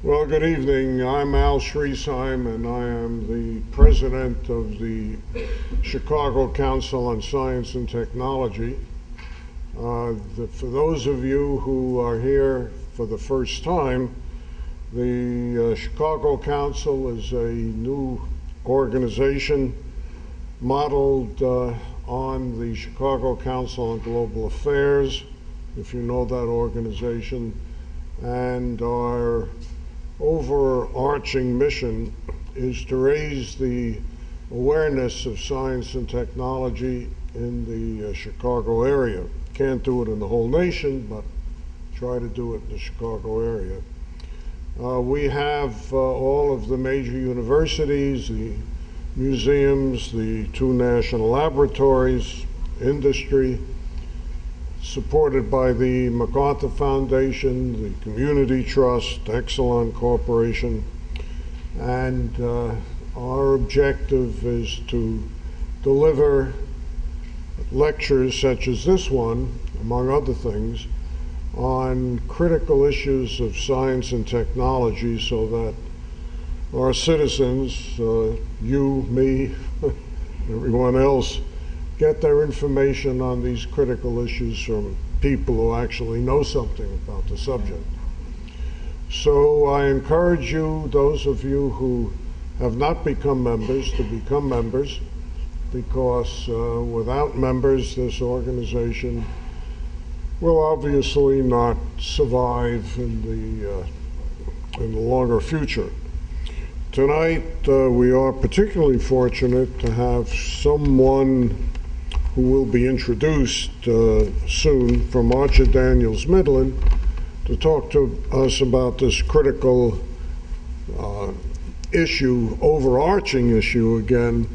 Well, good evening. I'm Al Schriesheim, and I am the president of the Chicago Council on Science and Technology. For those of you who are here for the first time, the Chicago Council is a new organization modeled on the Chicago Council on Global Affairs, if you know that organization, and our overarching mission is to raise the awareness of science and technology in the Chicago area. Can't do it in the whole nation, but try to do it in the Chicago area. We have all of the major universities, the museums, the two national laboratories, industry, supported by the MacArthur Foundation, the Community Trust, Exelon Corporation, and our objective is to deliver lectures such as this one, among other things, on critical issues of science and technology so that our citizens, you, me, everyone else, get their information on these critical issues from people who actually know something about the subject. So I encourage you, those of you who have not become members, to become members, because without members, this organization will obviously not survive in the longer future. Tonight, we are particularly fortunate to have someone who will be introduced soon from Archer Daniels Midland to talk to us about this critical issue, overarching issue again,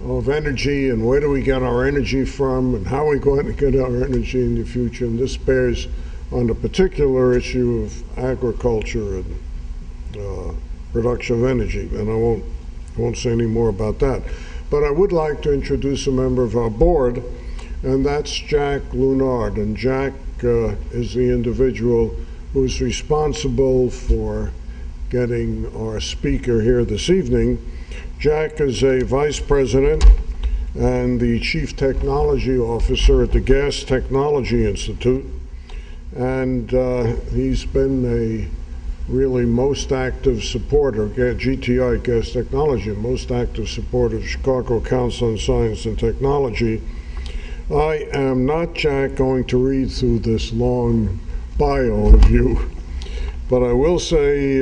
of energy and where do we get our energy from and how are we going to get our energy in the future. And this bears on the particular issue of agriculture and production of energy. And I won't say any more about that. But I would like to introduce a member of our board, and that's Jack Lunard. And Jack is the individual who is responsible for getting our speaker here this evening. Jack is a vice president and the chief technology officer at the Gas Technology Institute. And he's been a really most active supporter, GTI, Gas Technology, most active supporter of Chicago Council on Science and Technology. I am not, Jack, going to read through this long bio of you, but I will say,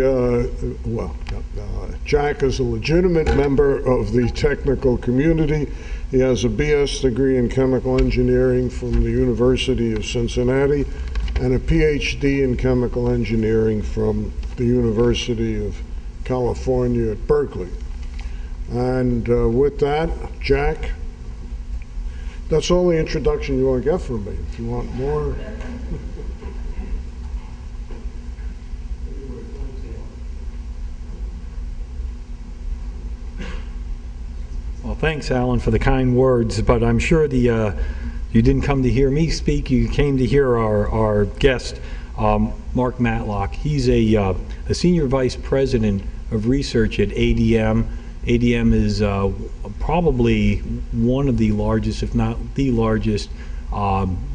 Jack is a legitimate member of the technical community. He has a BS degree in chemical engineering from the University of Cincinnati and a PhD in chemical engineering from the University of California at Berkeley. And with that, Jack, that's all the introduction you want to get from me. If you want more. Well, thanks, Alan, for the kind words, but I'm sure you didn't come to hear me speak. You came to hear our guest, Mark Matlock. He's a senior vice president of research at ADM. ADM is probably one of the largest, if not the largest,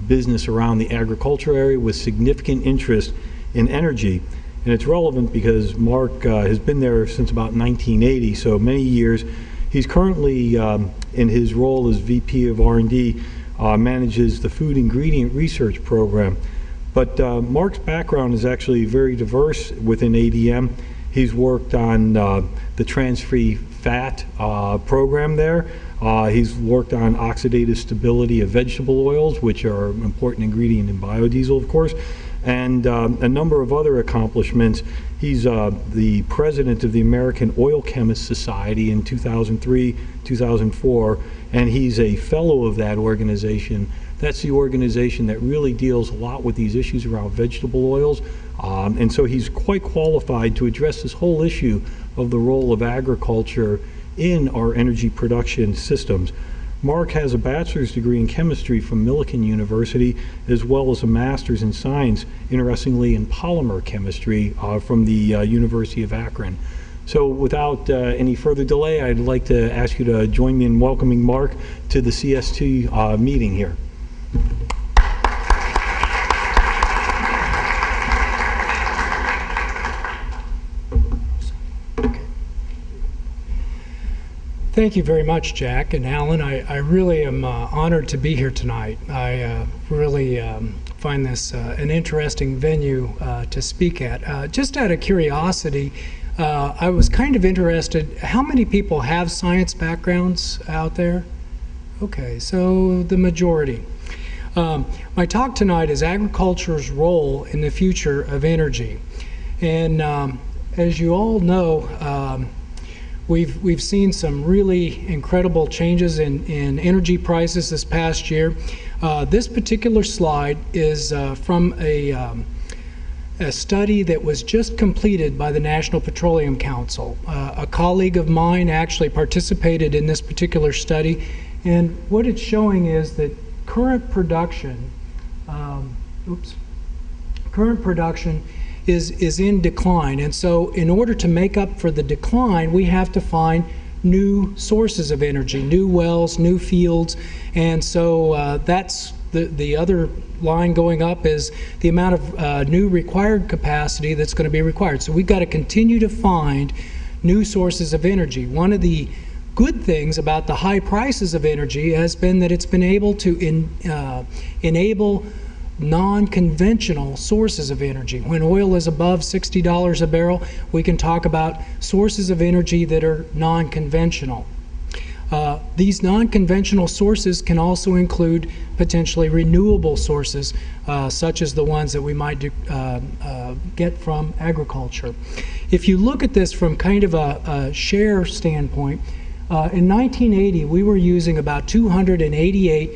business around the agriculture area with significant interest in energy. And it's relevant because Mark has been there since about 1980, so many years. He's currently, in his role as VP of R&D, manages the food ingredient research program. But Mark's background is actually very diverse within ADM. He's worked on the trans-free fat program there. He's worked on oxidative stability of vegetable oils, which are an important ingredient in biodiesel, of course, and a number of other accomplishments. He's the president of the American Oil Chemists Society in 2003, 2004, and he's a fellow of that organization. That's the organization that really deals a lot with these issues around vegetable oils. And so he's quite qualified to address this whole issue of the role of agriculture in our energy production systems. Mark has a bachelor's degree in chemistry from Millikin University, as well as a master's in science, interestingly, in polymer chemistry from the University of Akron. So without any further delay, I'd like to ask you to join me in welcoming Mark to the CST meeting here. Thank you very much, Jack and Alan. I really am honored to be here tonight. I really find this an interesting venue to speak at. Just out of curiosity, I was kind of interested, how many people have science backgrounds out there? Okay, so the majority. My talk tonight is agriculture's role in the future of energy. And as you all know, we've seen some really incredible changes in energy prices this past year. This particular slide is from a study that was just completed by the National Petroleum Council. A colleague of mine actually participated in this particular study, and what it's showing is that current production is in decline, and so in order to make up for the decline, we have to find new sources of energy, new wells, new fields, and so that's the other line going up is the amount of new required capacity that's going to be required. So we've got to continue to find new sources of energy. One of the good things about the high prices of energy has been that it's been able to enable non-conventional sources of energy. When oil is above $60 a barrel, we can talk about sources of energy that are non-conventional. These non-conventional sources can also include potentially renewable sources, such as the ones that we might get from agriculture. If you look at this from kind of a share standpoint, in 1980 we were using about 288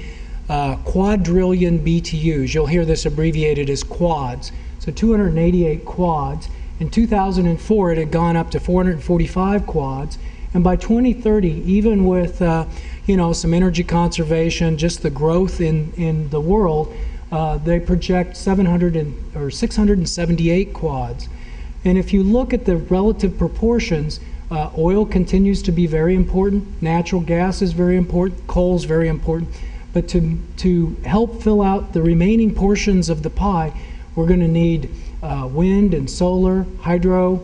quadrillion BTUs. You'll hear this abbreviated as quads. So 288 quads. In 2004, it had gone up to 445 quads. And by 2030, even with some energy conservation, just the growth in the world, they project 678 quads. And if you look at the relative proportions, oil continues to be very important. Natural gas is very important. Coal is very important. But to help fill out the remaining portions of the pie, we're going to need wind and solar, hydro,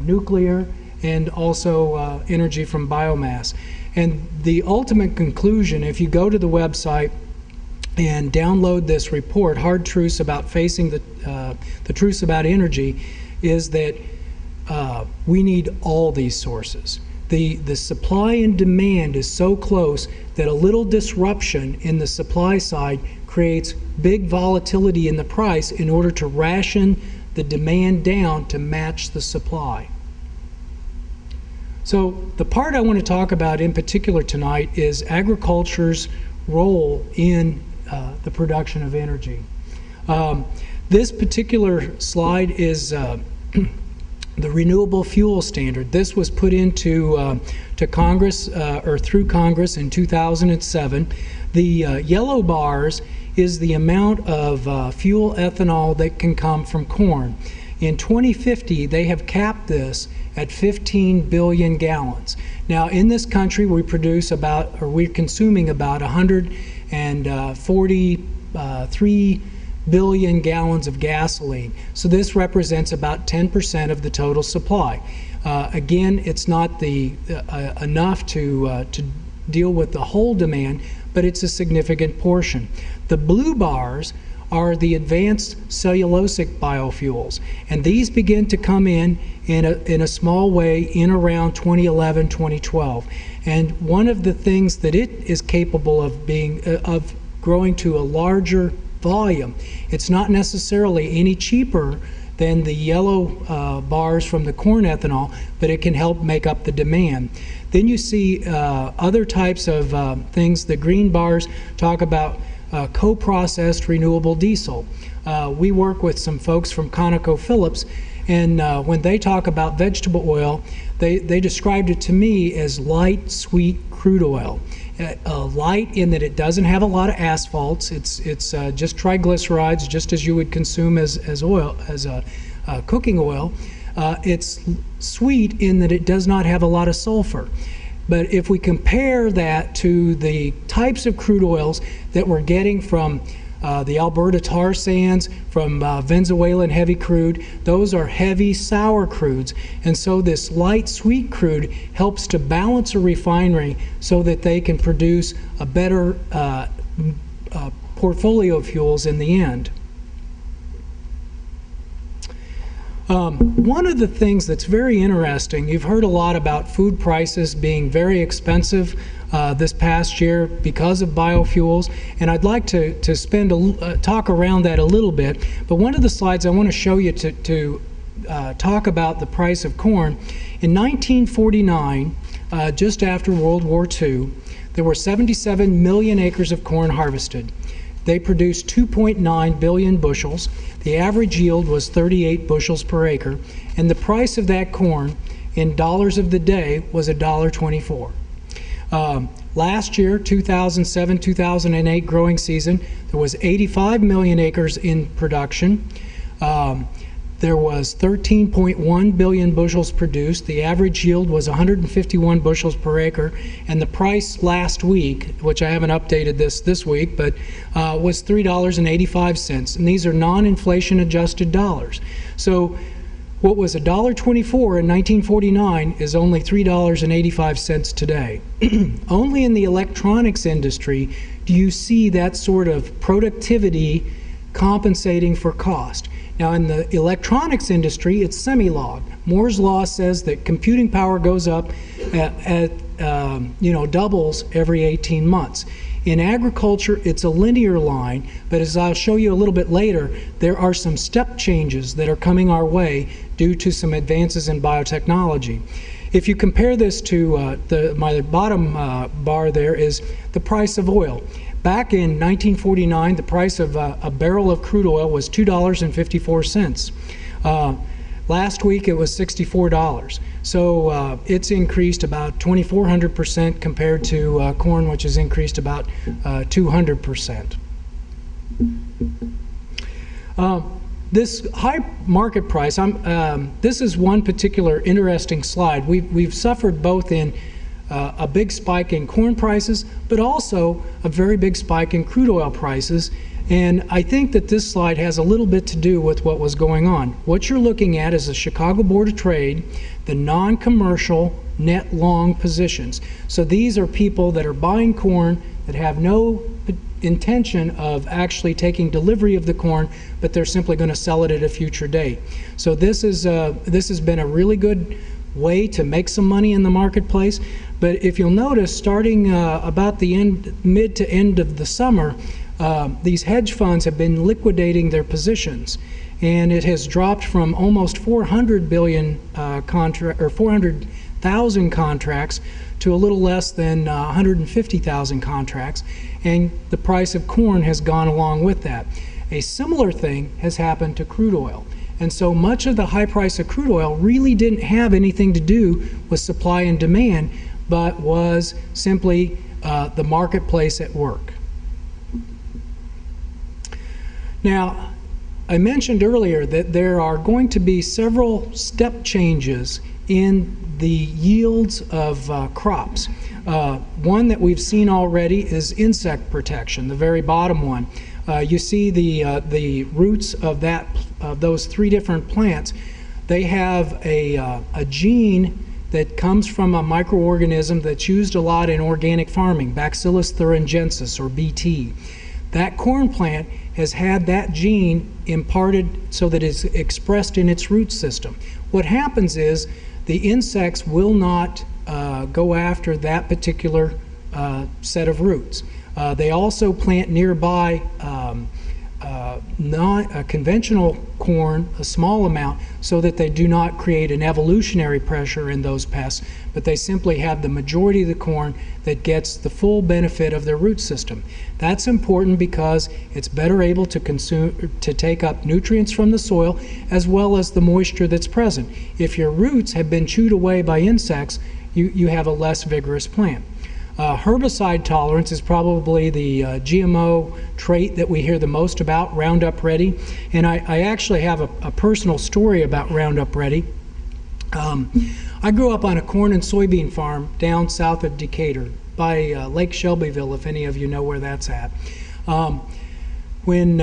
nuclear, and also energy from biomass. And the ultimate conclusion, if you go to the website and download this report, Hard Truths About Facing the Truths About Energy, is that we need all these sources. The supply and demand is so close that a little disruption in the supply side creates big volatility in the price in order to ration the demand down to match the supply. So the part I want to talk about in particular tonight is agriculture's role in the production of energy. This particular slide is the Renewable Fuel Standard. This was put into to Congress or through Congress in 2007. The yellow bars is the amount of fuel ethanol that can come from corn. In 2050, they have capped this at 15 billion gallons. Now, in this country, we produce about, or we're consuming about 143 billion gallons of gasoline. So this represents about 10% of the total supply. Again, it's not enough to deal with the whole demand, but it's a significant portion. The blue bars are the advanced cellulosic biofuels, and these begin to come in a small way in around 2011, 2012. And one of the things that it is capable of of growing to a larger volume. It's not necessarily any cheaper than the yellow bars from the corn ethanol, but it can help make up the demand. Then you see other types of things. The green bars talk about co-processed renewable diesel. We work with some folks from ConocoPhillips, And when they talk about vegetable oil, they described it to me as light, sweet crude oil. Light in that it doesn't have a lot of asphalts. It's just triglycerides, just as you would consume as oil, as a cooking oil. It's sweet in that it does not have a lot of sulfur. But if we compare that to the types of crude oils that we're getting from the Alberta tar sands, from Venezuelan heavy crude, those are heavy sour crudes. And so this light sweet crude helps to balance a refinery so that they can produce a better portfolio of fuels in the end. One of the things that's very interesting, you've heard a lot about food prices being very expensive this past year because of biofuels, and I'd like to talk around that a little bit. But one of the slides I want to show you to talk about the price of corn. In 1949, just after World War II, there were 77 million acres of corn harvested. They produced 2.9 billion bushels. The average yield was 38 bushels per acre, and the price of that corn in dollars of the day was $1.24. Last year, 2007-2008 growing season, there was 85 million acres in production. There was 13.1 billion bushels produced. The average yield was 151 bushels per acre, and the price last week, which I haven't updated this week, but was $3.85, and these are non-inflation adjusted dollars. So what was $1.24 in 1949 is only $3.85 today. Only in the electronics industry do you see that sort of productivity compensating for cost. Now, in the electronics industry, it's semi-log. Moore's law says that computing power goes up doubles every 18 months. In agriculture, it's a linear line, but as I'll show you a little bit later, there are some step changes that are coming our way due to some advances in biotechnology. If you compare this to my bottom bar there is the price of oil. Back in 1949, the price of a barrel of crude oil was $2.54. Last week it was $64. So it's increased about 2,400% compared to corn, which has increased about 200%. This high market price, this is one particular interesting slide. We've suffered both in a big spike in corn prices, but also a very big spike in crude oil prices. And I think that this slide has a little bit to do with what was going on. What you're looking at is the Chicago Board of Trade, the non-commercial net long positions. So these are people that are buying corn that have no intention of actually taking delivery of the corn, but they're simply going to sell it at a future date. So this has been a really good way to make some money in the marketplace. But if you'll notice, starting about the mid to end of the summer, these hedge funds have been liquidating their positions, and it has dropped from almost 400 billion 400,000 contracts to a little less than 150,000 contracts, and the price of corn has gone along with that. A similar thing has happened to crude oil. And so much of the high price of crude oil really didn't have anything to do with supply and demand, but was simply the marketplace at work. Now, I mentioned earlier that there are going to be several step changes in the yields of crops. One that we've seen already is insect protection, the very bottom one. You see the roots of those three different plants. They have a gene that comes from a microorganism that's used a lot in organic farming, Bacillus thuringiensis, or BT. That corn plant has had that gene imparted so that it's expressed in its root system. What happens is the insects will not go after that particular set of roots. They also plant nearby conventional corn, a small amount, so that they do not create an evolutionary pressure in those pests, but they simply have the majority of the corn that gets the full benefit of their root system. That's important because it's better able to take up nutrients from the soil as well as the moisture that's present. If your roots have been chewed away by insects, you have a less vigorous plant. Herbicide tolerance is probably the GMO trait that we hear the most about, Roundup Ready. And I actually have a personal story about Roundup Ready. I grew up on a corn and soybean farm down south of Decatur by Lake Shelbyville, if any of you know where that's at. When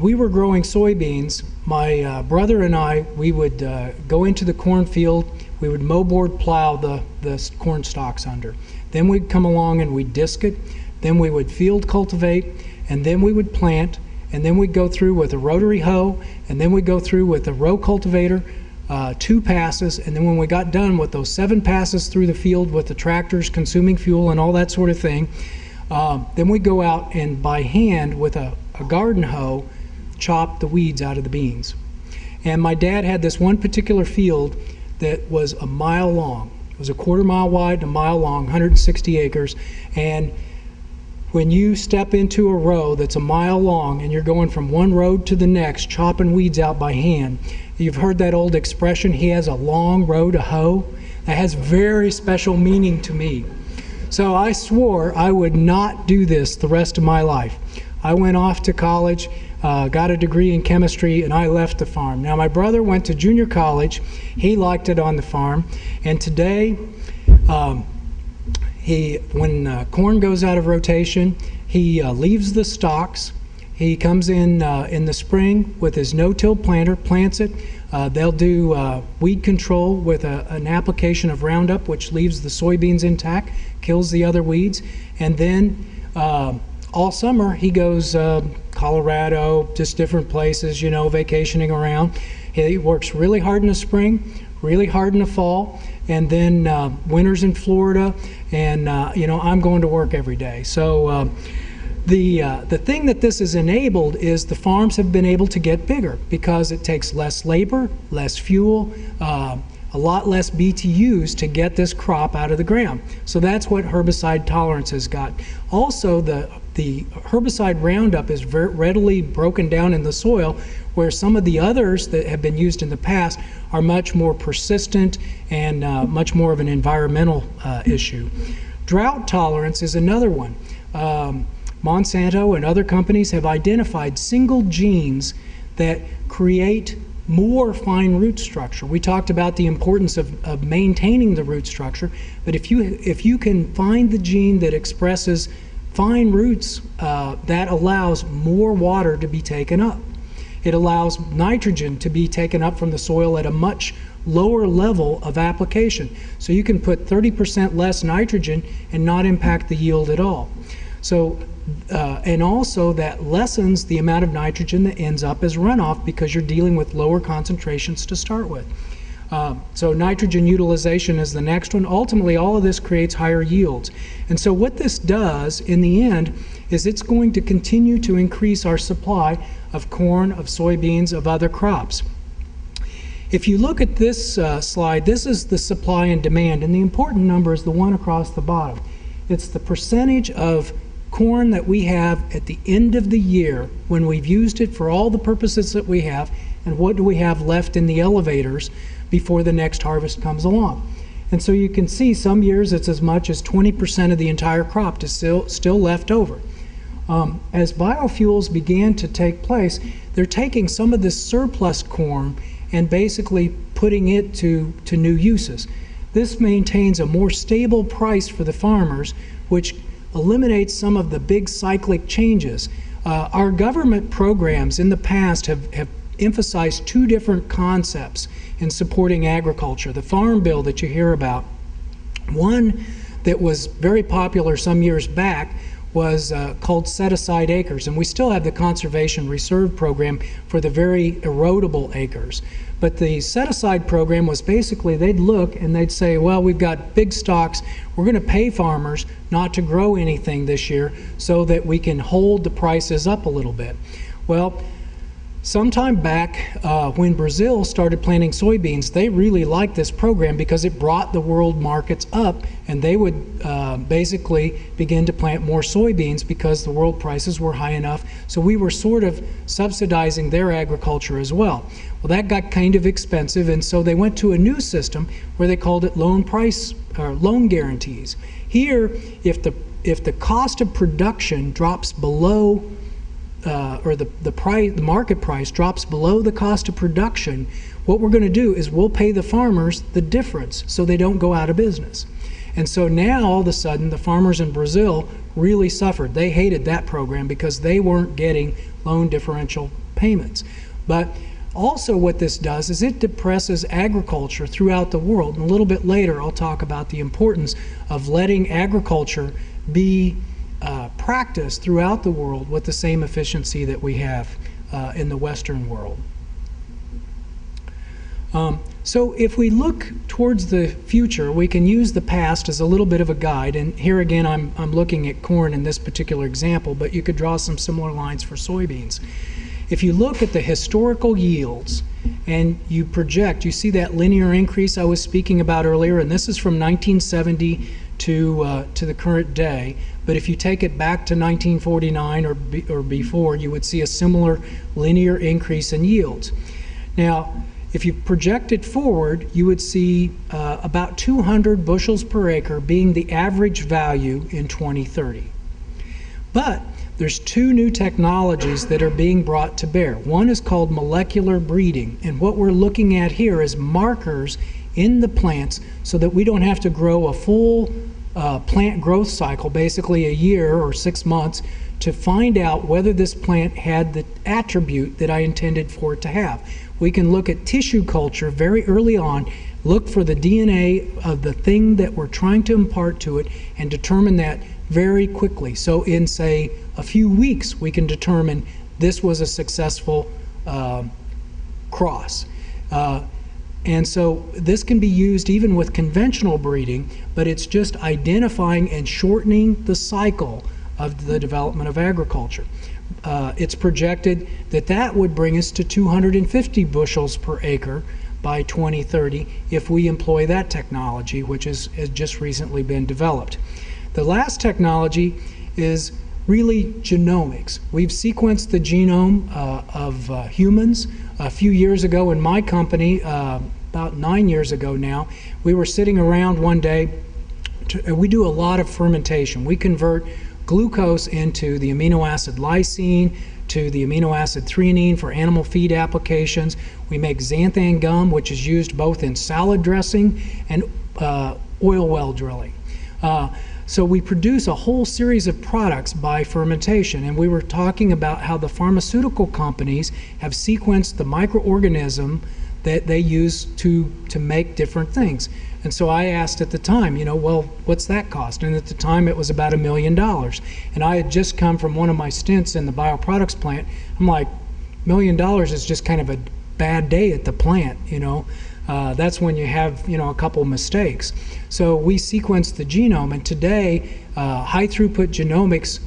we were growing soybeans, my brother and I, we would go into the cornfield, we would mow-board plow the corn stalks under. Then we'd come along and we'd disc it, then we would field cultivate, and then we would plant, and then we'd go through with a rotary hoe, and then we'd go through with a row cultivator, 2 passes, and then when we got done with those 7 passes through the field with the tractors consuming fuel and all that sort of thing, then we'd go out and by hand with a garden hoe chop the weeds out of the beans. And my dad had this one particular field that was a mile long. It was a 1/4 mile wide and a mile long, 160 acres. And when you step into a row that's a mile long and you're going from one road to the next, chopping weeds out by hand, you've heard that old expression, he has a long row to hoe. That has very special meaning to me. So I swore I would not do this the rest of my life. I went off to college, got a degree in chemistry, and I left the farm. Now my brother went to junior college. He liked it on the farm, and today when corn goes out of rotation, he leaves the stalks. He comes in the spring with his no-till planter, plants it. They'll do weed control with an application of Roundup, which leaves the soybeans intact, kills the other weeds, and then all summer he goes Colorado, just different places, you know, vacationing around. He works really hard in the spring, really hard in the fall, and then winters in Florida, and you know, I'm going to work every day. So the thing that this has enabled is the farms have been able to get bigger because it takes less labor, less fuel, a lot less BTUs to get this crop out of the ground. So that's what herbicide tolerance has got. Also, the herbicide Roundup is very readily broken down in the soil, where some of the others that have been used in the past are much more persistent and much more of an environmental issue. Drought tolerance is another one. Monsanto and other companies have identified single genes that create more fine root structure. We talked about the importance of maintaining the root structure, but if you can find the gene that expresses fine roots, that allows more water to be taken up. It allows nitrogen to be taken up from the soil at a much lower level of application. So you can put 30% less nitrogen and not impact the yield at all. So, and also that lessens the amount of nitrogen that ends up as runoff because you're dealing with lower concentrations to start with. So nitrogen utilization is the next one. Ultimately, all of this creates higher yields. And so what this does in the end is it's going to continue to increase our supply of corn, of soybeans, of other crops. If you look at this slide, this is the supply and demand, and the important number is the one across the bottom. It's the percentage of corn that we have at the end of the year when we've used it for all the purposes that we have, and what do we have left in the elevators before the next harvest comes along. And so you can see some years it's as much as 20% of the entire crop is still left over. As biofuels began to take place, they're taking some of this surplus corn and basically putting it to new uses. This maintains a more stable price for the farmers, which eliminates some of the big cyclic changes. Our government programs in the past have emphasized 2 different concepts in supporting agriculture. The Farm Bill that you hear about, one that was very popular some years back was called set-aside acres, and we still have the Conservation Reserve Program for the very erodible acres. But the set-aside program was basically they'd look and they'd say, well, we've got big stocks, we're going to pay farmers not to grow anything this year so that we can hold the prices up a little bit. Well, sometime back when Brazil started planting soybeans, they really liked this program because it brought the world markets up, and they would basically begin to plant more soybeans because the world prices were high enough. So we were sort of subsidizing their agriculture as well. Well, that got kind of expensive, and so they went to a new system where they called it loan guarantees. Here, if the cost of production drops below or the market price drops below the cost of production, what we're going to do is we'll pay the farmers the difference so they don't go out of business. And so now all of a sudden the farmers in Brazil really suffered. They hated that program because they weren't getting loan differential payments. But also what this does is it depresses agriculture throughout the world. And a little bit later I'll talk about the importance of letting agriculture be practiced throughout the world with the same efficiency that we have in the Western world. So if we look towards the future, we can use the past as a little bit of a guide. And here again, I'm looking at corn in this particular example, but you could draw some similar lines for soybeans. If you look at the historical yields and you project, you see that linear increase I was speaking about earlier, and this is from 1970 to the current day. But if you take it back to 1949 or before, you would see a similar linear increase in yields. Now, if you project it forward, you would see about 200 bushels per acre being the average value in 2030. But there's two new technologies that are being brought to bear. One is called molecular breeding, and what we're looking at here is markers in the plants so that we don't have to grow a full plant growth cycle, basically a year or 6 months, to find out whether this plant had the attribute that I intended for it to have. We can look at tissue culture very early on, look for the DNA of the thing that we're trying to impart to it, and determine that very quickly. So in, say, a few weeks, we can determine this was a successful cross. And so this can be used even with conventional breeding, but it's just identifying and shortening the cycle of the development of agriculture. It's projected that that would bring us to 250 bushels per acre by 2030 if we employ that technology, which has just recently been developed. The last technology is really genomics. We've sequenced the genome of humans. A few years ago in my company, about 9 years ago now, we were sitting around one day. We do a lot of fermentation. We convert glucose into the amino acid lysine, to the amino acid threonine for animal feed applications. We make xanthan gum, which is used both in salad dressing and oil well drilling. So we produce a whole series of products by fermentation, and we were talking about how the pharmaceutical companies have sequenced the microorganism that they use to make different things. And so I asked at the time, well, what's that cost? And at the time it was about $1 million. And I had just come from one of my stints in the BioProducts plant. I'm like, $1 million is just kind of a bad day at the plant, That's when you have, a couple mistakes. So we sequenced the genome, and today high throughput genomics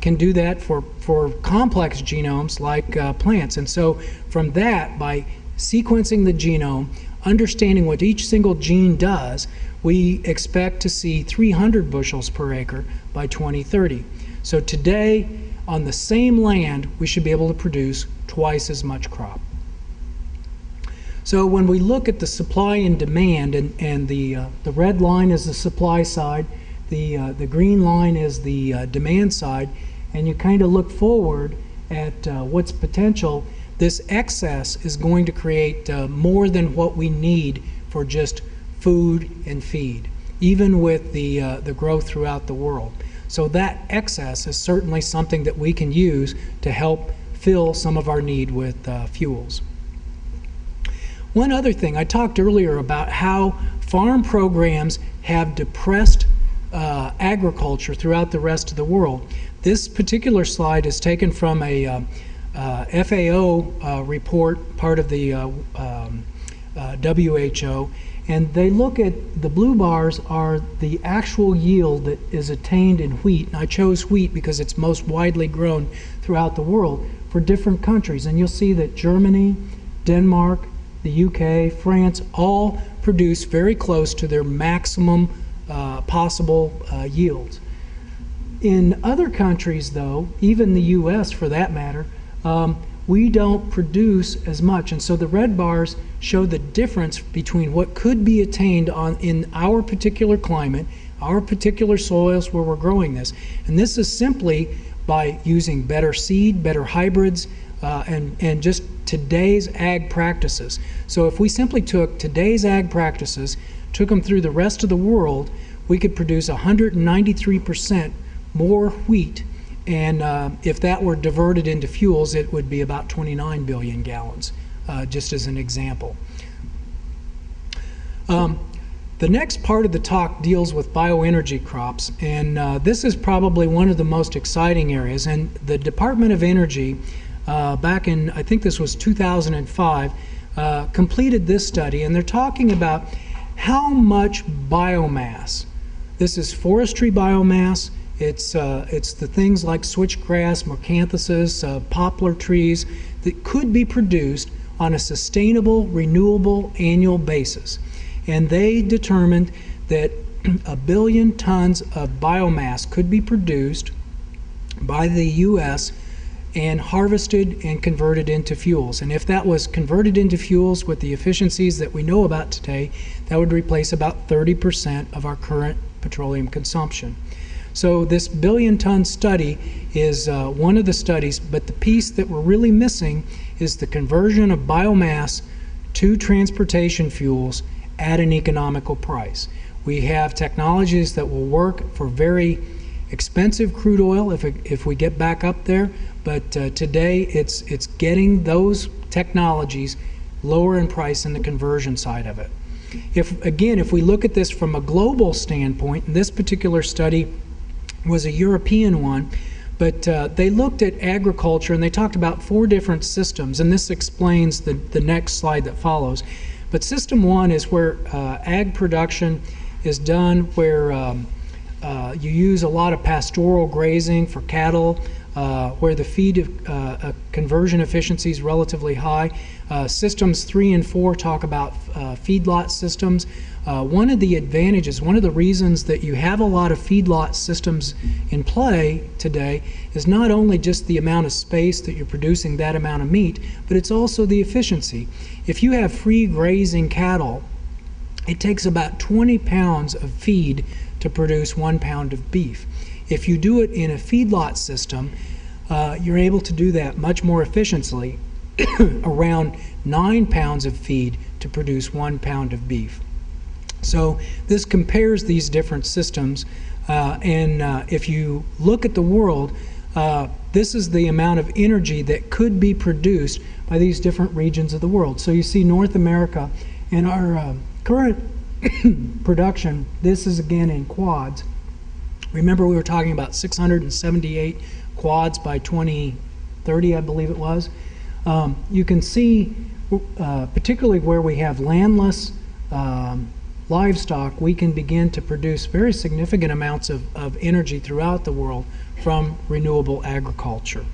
can do that for complex genomes like plants. And so from that, by sequencing the genome, understanding what each single gene does, we expect to see 300 bushels per acre by 2030. So today, on the same land, we should be able to produce twice as much crop. So when we look at the supply and demand, and the red line is the supply side, the green line is the demand side, and you kind of look forward at what's potential, this excess is going to create more than what we need for just food and feed, even with the growth throughout the world. So that excess is certainly something that we can use to help fill some of our need with fuels. One other thing, I talked earlier about how farm programs have depressed agriculture throughout the rest of the world. This particular slide is taken from a FAO report, part of the WHO, and they look at, the blue bars are the actual yield that is attained in wheat. And I chose wheat because it's most widely grown throughout the world for different countries. And you'll see that Germany, Denmark, the UK, France, all produce very close to their maximum possible yields. In other countries, though, even the US for that matter, we don't produce as much. And so the red bars show the difference between what could be attained in our particular climate, our particular soils where we're growing this. And this is simply by using better seed, better hybrids, and just today's ag practices. So if we simply took today's ag practices, took them through the rest of the world, we could produce 193% more wheat. And if that were diverted into fuels, it would be about 29 billion gallons, just as an example. The next part of the talk deals with bioenergy crops, and this is probably one of the most exciting areas. And the Department of Energy, back in, I think this was 2005, completed this study, and they're talking about how much biomass, this is forestry biomass, it's the things like switchgrass, mercanthuses, poplar trees that could be produced on a sustainable, renewable annual basis. And they determined that 1 billion tons of biomass could be produced by the U.S. and harvested and converted into fuels. And if that was converted into fuels with the efficiencies that we know about today, that would replace about 30% of our current petroleum consumption. So this billion-ton study is one of the studies, but the piece that we're really missing is the conversion of biomass to transportation fuels at an economical price. We have technologies that will work for very expensive crude oil if we get back up there, but today it's getting those technologies lower in price in the conversion side of it. If we look at this from a global standpoint, and this particular study was a European one, but they looked at agriculture and they talked about 4 different systems, and this explains the next slide that follows. But system 1 is where ag production is done, where you use a lot of pastoral grazing for cattle, where the feed conversion efficiency is relatively high. Systems 3 and 4 talk about feedlot systems. One of the advantages, one of the reasons that you have a lot of feedlot systems in play today is not only just the amount of space that you're producing that amount of meat, but it's also the efficiency. If you have free grazing cattle, it takes about 20 pounds of feed to produce 1 pound of beef. If you do it in a feedlot system, you're able to do that much more efficiently, around 9 pounds of feed to produce 1 pound of beef. So this compares these different systems, and if you look at the world, this is the amount of energy that could be produced by these different regions of the world. So you see North America, and our current production, this is again in quads. Remember we were talking about 678 quads by 2030, I believe it was. You can see, particularly where we have landless livestock, we can begin to produce very significant amounts of energy throughout the world from renewable agriculture.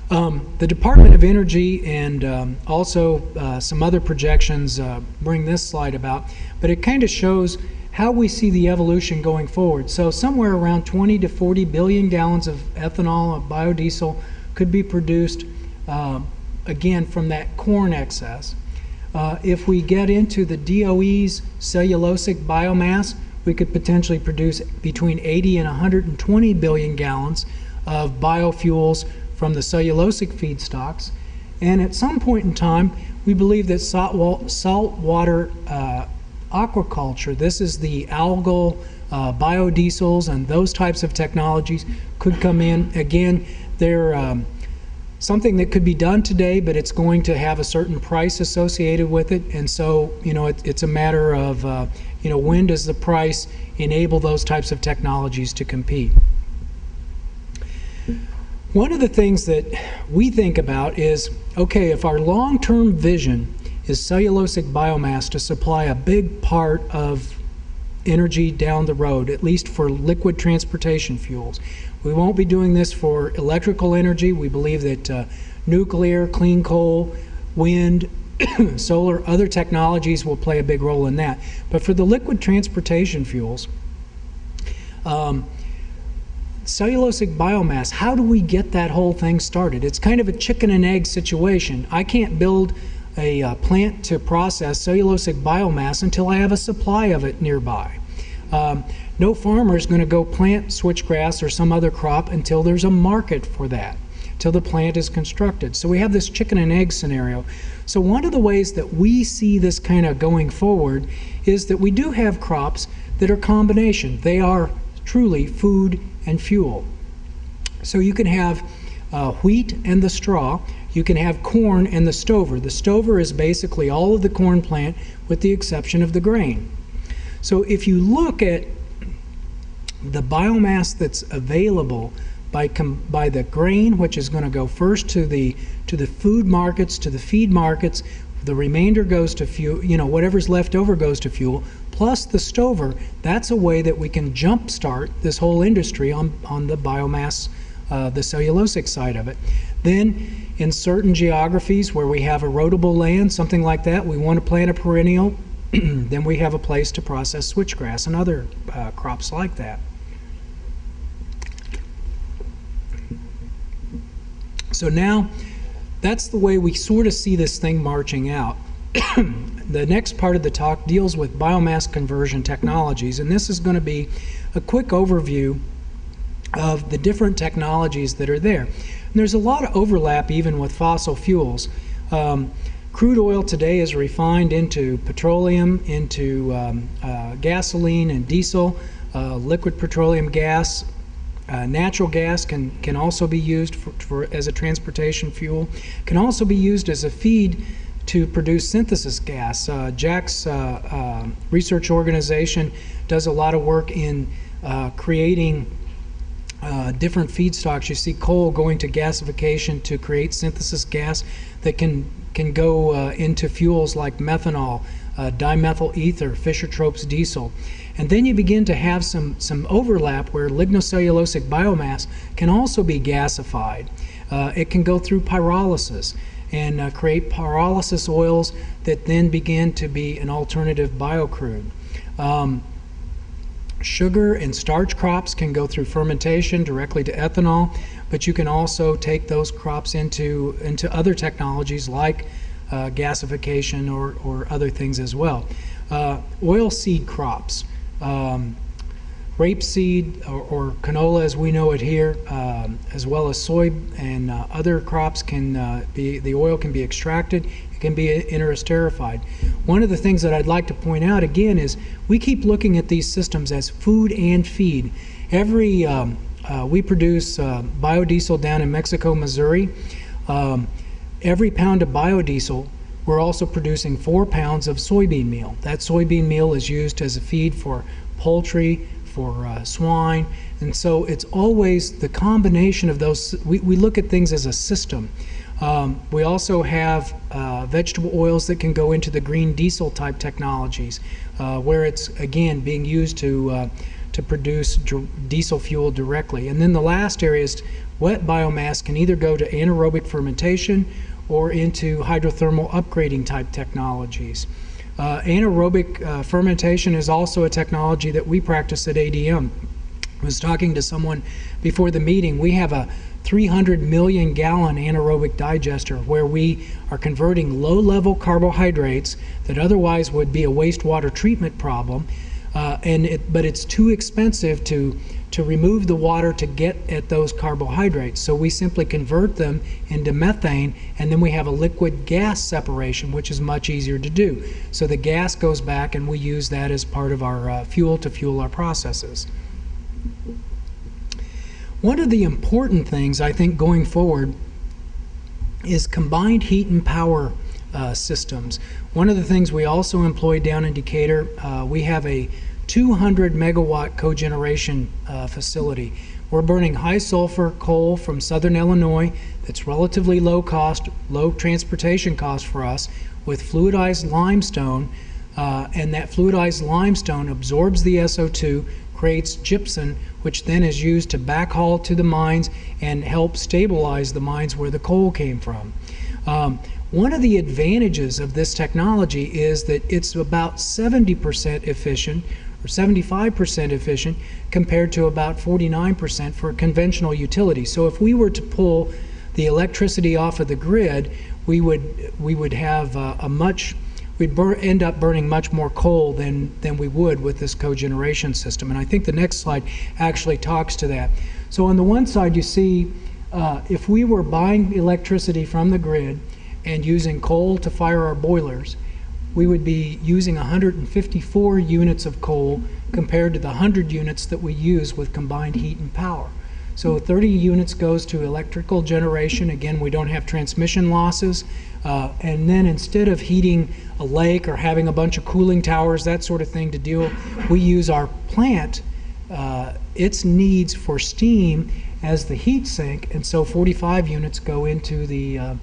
The Department of Energy and also some other projections bring this slide about, but it kind of shows how we see the evolution going forward. So somewhere around 20 to 40 billion gallons of ethanol, of biodiesel, could be produced, again, from that corn excess. If we get into the DOE's cellulosic biomass, we could potentially produce between 80 and 120 billion gallons of biofuels from the cellulosic feedstocks. And at some point in time, we believe that saltwater aquaculture, this is the algal biodiesels and those types of technologies, could come in. Again, they're something that could be done today, but it's going to have a certain price associated with it. And so, it's a matter of, when does the price enable those types of technologies to compete? One of the things that we think about is, okay, if our long-term vision is cellulosic biomass to supply a big part of energy down the road, at least for liquid transportation fuels. We won't be doing this for electrical energy. We believe that nuclear, clean coal, wind, solar, other technologies will play a big role in that. But for the liquid transportation fuels, cellulosic biomass, how do we get that whole thing started? It's kind of a chicken and egg situation. I can't build a plant to process cellulosic biomass until I have a supply of it nearby. No farmer is going to go plant switchgrass or some other crop until there's a market for that, till the plant is constructed. So we have this chicken and egg scenario. So one of the ways that we see this kind of going forward is that we do have crops that are combination. They are truly food and fuel. So you can have wheat and the straw. You can have corn and the stover. The stover is basically all of the corn plant with the exception of the grain. So if you look at the biomass that's available by the grain, which is going to go first to the food markets, to the feed markets, the remainder goes to fuel, you know, whatever's left over goes to fuel, plus the stover, that's a way that we can jumpstart this whole industry on the biomass, the cellulosic side of it. Then in certain geographies where we have erodible land, something like that, we want to plant a perennial, then we have a place to process switchgrass and other crops like that. So now, that's the way we sort of see this thing marching out. The next part of the talk deals with biomass conversion technologies, and this is going to be a quick overview of the different technologies that are there. And there's a lot of overlap even with fossil fuels. Crude oil today is refined into petroleum, into gasoline and diesel, liquid petroleum gas. Natural gas can also be used as a transportation fuel, can also be used as a feed to produce synthesis gas. Jack's research organization does a lot of work in creating different feedstocks. You see coal going to gasification to create synthesis gas that can go into fuels like methanol, dimethyl ether, Fischer-Tropsch diesel. And then you begin to have some overlap where lignocellulosic biomass can also be gasified. It can go through pyrolysis and create pyrolysis oils that then begin to be an alternative biocrude. Sugar and starch crops can go through fermentation directly to ethanol, but you can also take those crops into other technologies like gasification or other things as well. Oilseed crops, rapeseed or canola as we know it here, as well as soy and other crops the oil can be extracted, it can be interesterified. One of the things that I'd like to point out again is we keep looking at these systems as food and feed. We produce biodiesel down in Mexico, Missouri. Every pound of biodiesel, we're also producing 4 pounds of soybean meal. That soybean meal is used as a feed for poultry, for swine, and so it's always the combination of those. We look at things as a system. We also have vegetable oils that can go into the green diesel type technologies, where it's again being used to produce diesel fuel directly. And then the last area is wet biomass can either go to anaerobic fermentation or into hydrothermal upgrading type technologies. Anaerobic fermentation is also a technology that we practice at ADM. I was talking to someone before the meeting. We have a 300 million gallon anaerobic digester where we are converting low-level carbohydrates that otherwise would be a wastewater treatment problem, but it's too expensive to remove the water to get at those carbohydrates. So we simply convert them into methane, and then we have a liquid gas separation, which is much easier to do. So the gas goes back and we use that as part of our fuel to fuel our processes. One of the important things I think going forward is combined heat and power systems. One of the things we also employ down in Decatur, we have a 200 megawatt cogeneration facility. We're burning high sulfur coal from southern Illinois that's relatively low cost, low transportation cost for us with fluidized limestone and that fluidized limestone absorbs the SO2, creates gypsum, which then is used to backhaul to the mines and help stabilize the mines where the coal came from. One of the advantages of this technology is that it's about 70% efficient or 75% efficient compared to about 49% for a conventional utility. So if we were to pull the electricity off of the grid, we would have we'd end up burning much more coal than we would with this cogeneration system. And I think the next slide actually talks to that. So on the one side you see if we were buying electricity from the grid and using coal to fire our boilers, we would be using 154 units of coal compared to the 100 units that we use with combined heat and power. So 30 units goes to electrical generation. Again, we don't have transmission losses. And then instead of heating a lake or having a bunch of cooling towers, that sort of thing to deal, we use our plant, its needs for steam as the heat sink, and so 45 units go into the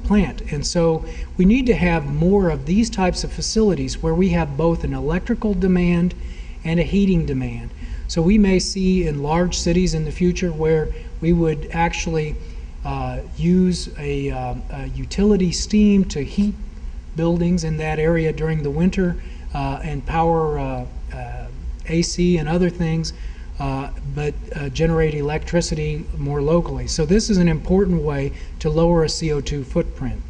plant. And so we need to have more of these types of facilities where we have both an electrical demand and a heating demand. So we may see in large cities in the future where we would actually use a utility steam to heat buildings in that area during the winter and power AC and other things, but generate electricity more locally. So this is an important way to lower a CO2 footprint.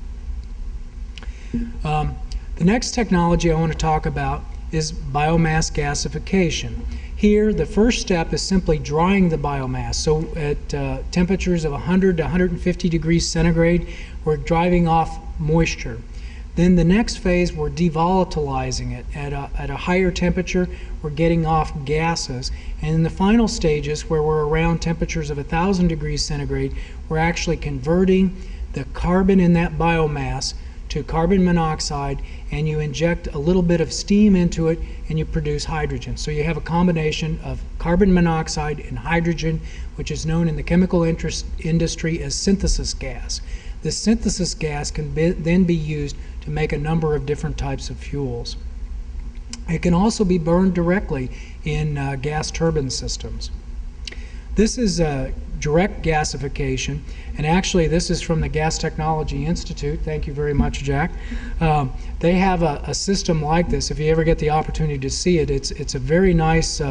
The next technology I want to talk about is biomass gasification. Here, the first step is simply drying the biomass. So at temperatures of 100 to 150 degrees centigrade, we're driving off moisture. Then the next phase, we're devolatilizing it. At a higher temperature, we're getting off gases. And in the final stages, where we're around temperatures of 1,000 degrees centigrade, we're actually converting the carbon in that biomass to carbon monoxide, and you inject a little bit of steam into it and you produce hydrogen. So you have a combination of carbon monoxide and hydrogen, which is known in the chemical industry as synthesis gas. This synthesis gas can then be used to make a number of different types of fuels. It can also be burned directly in gas turbine systems. This is direct gasification, and actually this is from the Gas Technology Institute. Thank you very much, Jack. They have a system like this. If you ever get the opportunity to see it, it's a very nice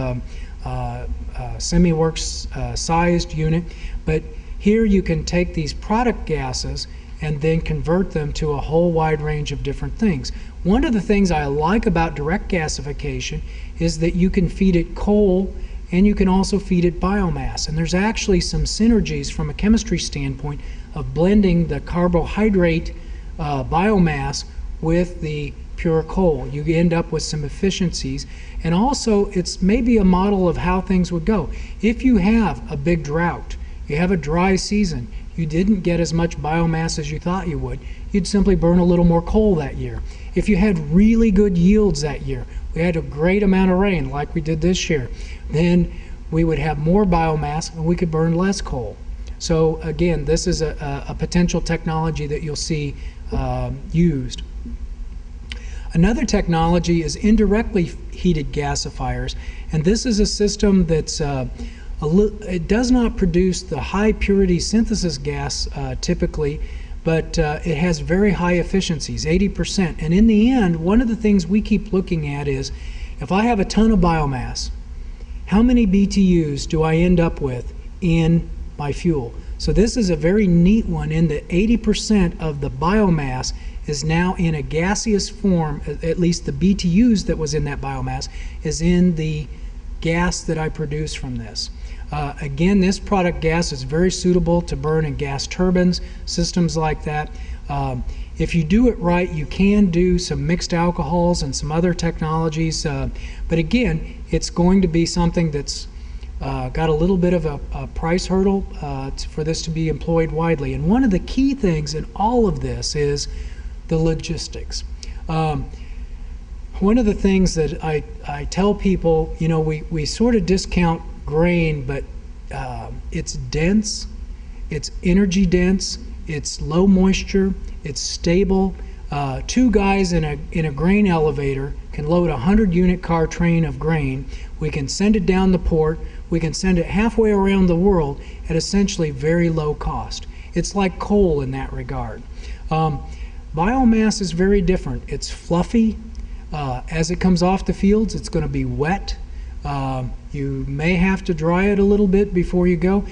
semi-works sized unit, but here you can take these product gases and then convert them to a whole wide range of different things. One of the things I like about direct gasification is that you can feed it coal and you can also feed it biomass. And there's actually some synergies from a chemistry standpoint of blending the carbohydrate biomass with the pure coal. You end up with some efficiencies. And also, it's maybe a model of how things would go. If you have a big drought, you have a dry season, you didn't get as much biomass as you thought you would, you'd simply burn a little more coal that year. If you had really good yields that year, we had a great amount of rain like we did this year, then we would have more biomass and we could burn less coal. So again, this is a potential technology that you'll see used. Another technology is indirectly heated gasifiers, and this is a system that's it does not produce the high purity synthesis gas typically, but it has very high efficiencies, 80%. And in the end, one of the things we keep looking at is, if I have a ton of biomass, how many BTUs do I end up with in my fuel? So this is a very neat one in that 80% of the biomass is now in a gaseous form, at least the BTUs that was in that biomass is in the gas that I produce from this. Again, this product gas is very suitable to burn in gas turbines, systems like that. If you do it right, you can do some mixed alcohols and some other technologies, but again, it's going to be something that's got a little bit of a price hurdle for this to be employed widely. And one of the key things in all of this is the logistics. One of the things that I tell people, you know, we sort of discount grain, but it's dense, it's energy dense, it's low moisture, it's stable. two guys in a grain elevator can load a 100-unit car train of grain. We can send it down the port. We can send it halfway around the world at essentially very low cost. It's like coal in that regard. Biomass is very different. It's fluffy. As it comes off the fields, it's going to be wet. You may have to dry it a little bit before you go.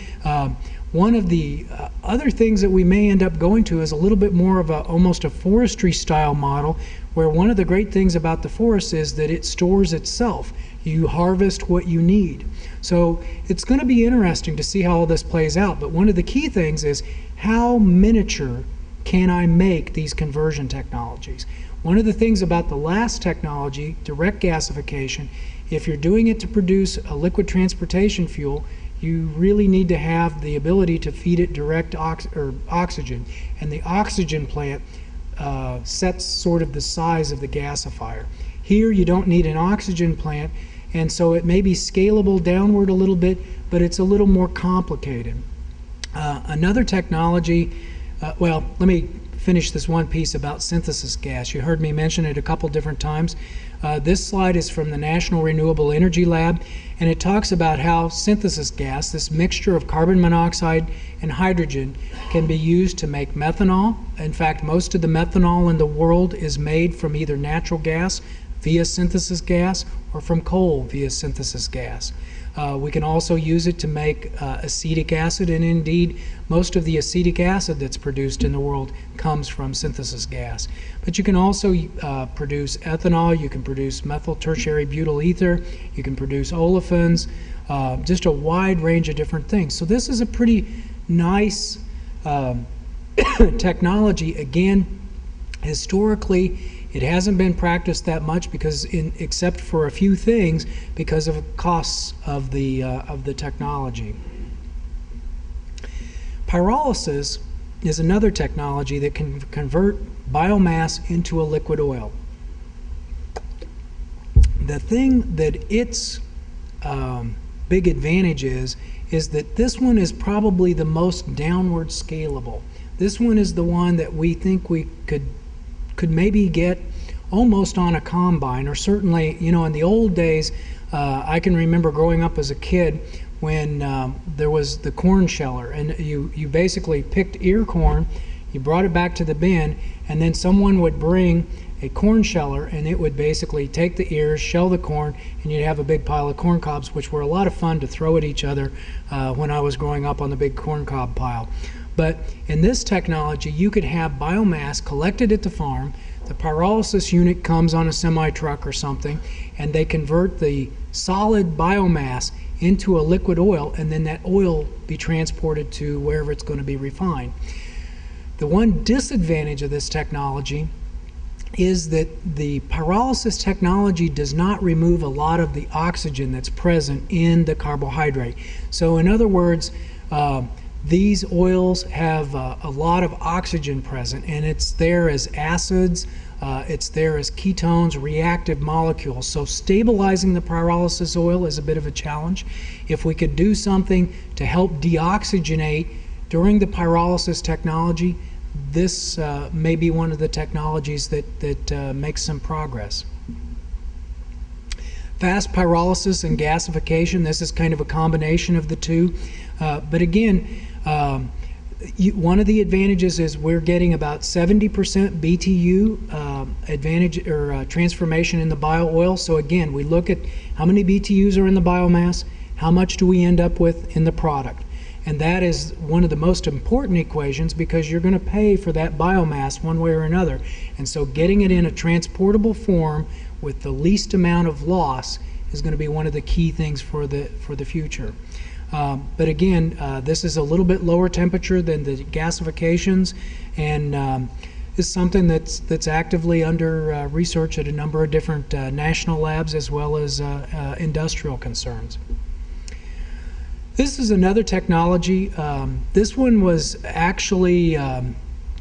One of the other things that we may end up going to is a little bit more of almost a forestry style model, where one of the great things about the forest is that it stores itself. You harvest what you need. So it's going to be interesting to see how all this plays out. But one of the key things is, how miniature can I make these conversion technologies? One of the things about the last technology, direct gasification, if you're doing it to produce a liquid transportation fuel, you really need to have the ability to feed it direct oxygen. And the oxygen plant sets sort of the size of the gasifier. Here you don't need an oxygen plant, and so it may be scalable downward a little bit, but it's a little more complicated. Another technology, well, let me finish this one piece about synthesis gas. You heard me mention it a couple different times. This slide is from the National Renewable Energy Lab, and it talks about how synthesis gas, this mixture of carbon monoxide and hydrogen, can be used to make methanol. In fact, most of the methanol in the world is made from either natural gas via synthesis gas or from coal via synthesis gas. We can also use it to make acetic acid, and indeed most of the acetic acid that's produced in the world comes from synthesis gas. But you can also produce ethanol, you can produce methyl tertiary butyl ether, you can produce olefins, just a wide range of different things. So this is a pretty nice technology. Again, historically, it hasn't been practiced that much because, except for a few things, because of costs of the technology. Pyrolysis is another technology that can convert biomass into a liquid oil. The thing that its big advantage is that this one is probably the most downward scalable. This one is the one that we think we could maybe get almost on a combine, or certainly, you know, in the old days, I can remember growing up as a kid when there was the corn sheller, and you basically picked ear corn, you brought it back to the bin, and then someone would bring a corn sheller, and it would basically take the ears, shell the corn, and you'd have a big pile of corn cobs, which were a lot of fun to throw at each other when I was growing up on the big corn cob pile. But in this technology, you could have biomass collected at the farm. The pyrolysis unit comes on a semi-truck or something, and they convert the solid biomass into a liquid oil, and then that oil be transported to wherever it's going to be refined. The one disadvantage of this technology is that the pyrolysis technology does not remove a lot of the oxygen that's present in the carbohydrate. So in other words, these oils have a lot of oxygen present, and it's there as acids, it's there as ketones, reactive molecules. So stabilizing the pyrolysis oil is a bit of a challenge. If we could do something to help deoxygenate during the pyrolysis technology, this may be one of the technologies that makes some progress. Fast pyrolysis and gasification, this is kind of a combination of the two. But again, one of the advantages is we're getting about 70% BTU advantage or transformation in the bio oil. So again, we look at how many BTUs are in the biomass, how much do we end up with in the product. And that is one of the most important equations, because you're going to pay for that biomass one way or another. And so getting it in a transportable form with the least amount of loss is going to be one of the key things for the future. But again, this is a little bit lower temperature than the gasifications, and is something that's actively under research at a number of different national labs as well as industrial concerns. This is another technology. This one was actually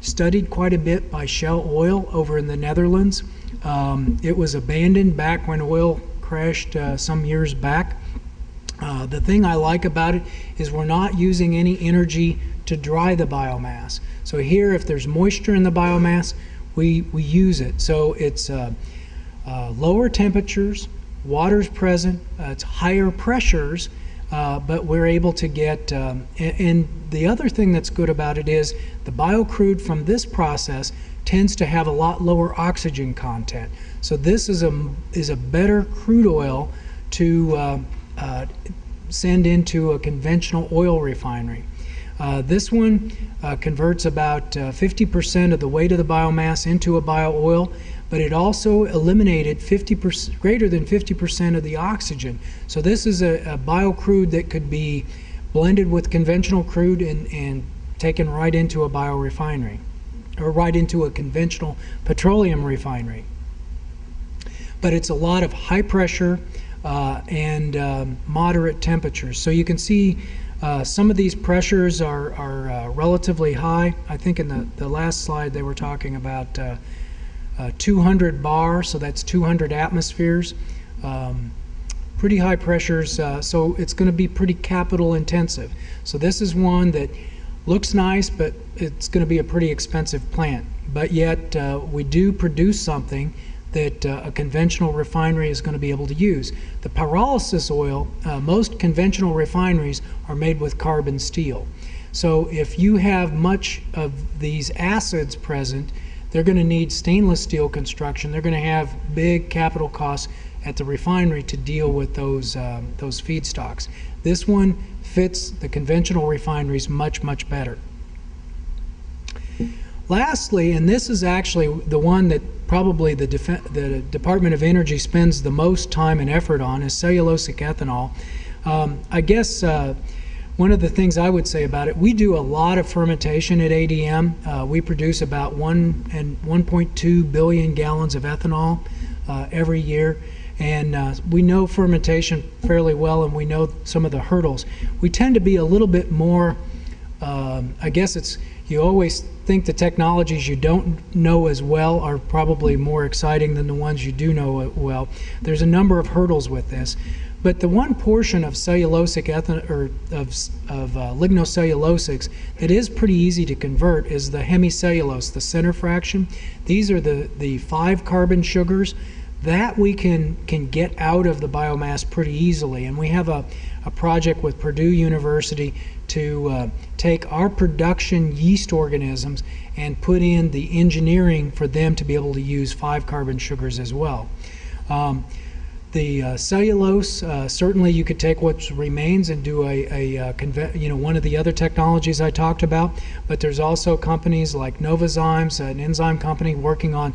studied quite a bit by Shell Oil over in the Netherlands. It was abandoned back when oil crashed some years back. The thing I like about it is we're not using any energy to dry the biomass. So here, if there's moisture in the biomass, we use it. So it's lower temperatures, water's present, it's higher pressures, but we're able to get, and the other thing that's good about it is the biocrude from this process tends to have a lot lower oxygen content. So this is a better crude oil to send into a conventional oil refinery. This one converts about 50% of the weight of the biomass into a bio-oil, but it also eliminated greater than 50% of the oxygen. So this is a biocrude that could be blended with conventional crude and taken right into a biorefinery, or right into a conventional petroleum refinery. But it's a lot of high pressure and moderate temperatures. So you can see some of these pressures are relatively high. I think in the last slide they were talking about 200 bar, so that's 200 atmospheres. Pretty high pressures, so it's going to be pretty capital intensive. So this is one that looks nice, but it's going to be a pretty expensive plant. But yet we do produce something that a conventional refinery is going to be able to use. The pyrolysis oil, most conventional refineries are made with carbon steel. So if you have much of these acids present, they're going to need stainless steel construction. They're going to have big capital costs at the refinery to deal with those feedstocks. This one fits the conventional refineries much, much better. Lastly, and this is actually the one that probably the Department of Energy spends the most time and effort on, is cellulosic ethanol. I guess one of the things I would say about it, we do a lot of fermentation at ADM. We produce about 1.2 billion gallons of ethanol every year. And we know fermentation fairly well, and we know some of the hurdles. We tend to be a little bit more, I guess you always think the technologies you don't know as well are probably more exciting than the ones you do know well. There's a number of hurdles with this. But the one portion of cellulosic ethanol, or of lignocellulosics, that is pretty easy to convert is the hemicellulose, the center fraction. These are the 5 carbon sugars that we can get out of the biomass pretty easily. And we have a project with Purdue University to take our production yeast organisms and put in the engineering for them to be able to use 5 carbon sugars as well. The cellulose, certainly you could take what remains and do one of the other technologies I talked about, but there's also companies like Novozymes, an enzyme company, working on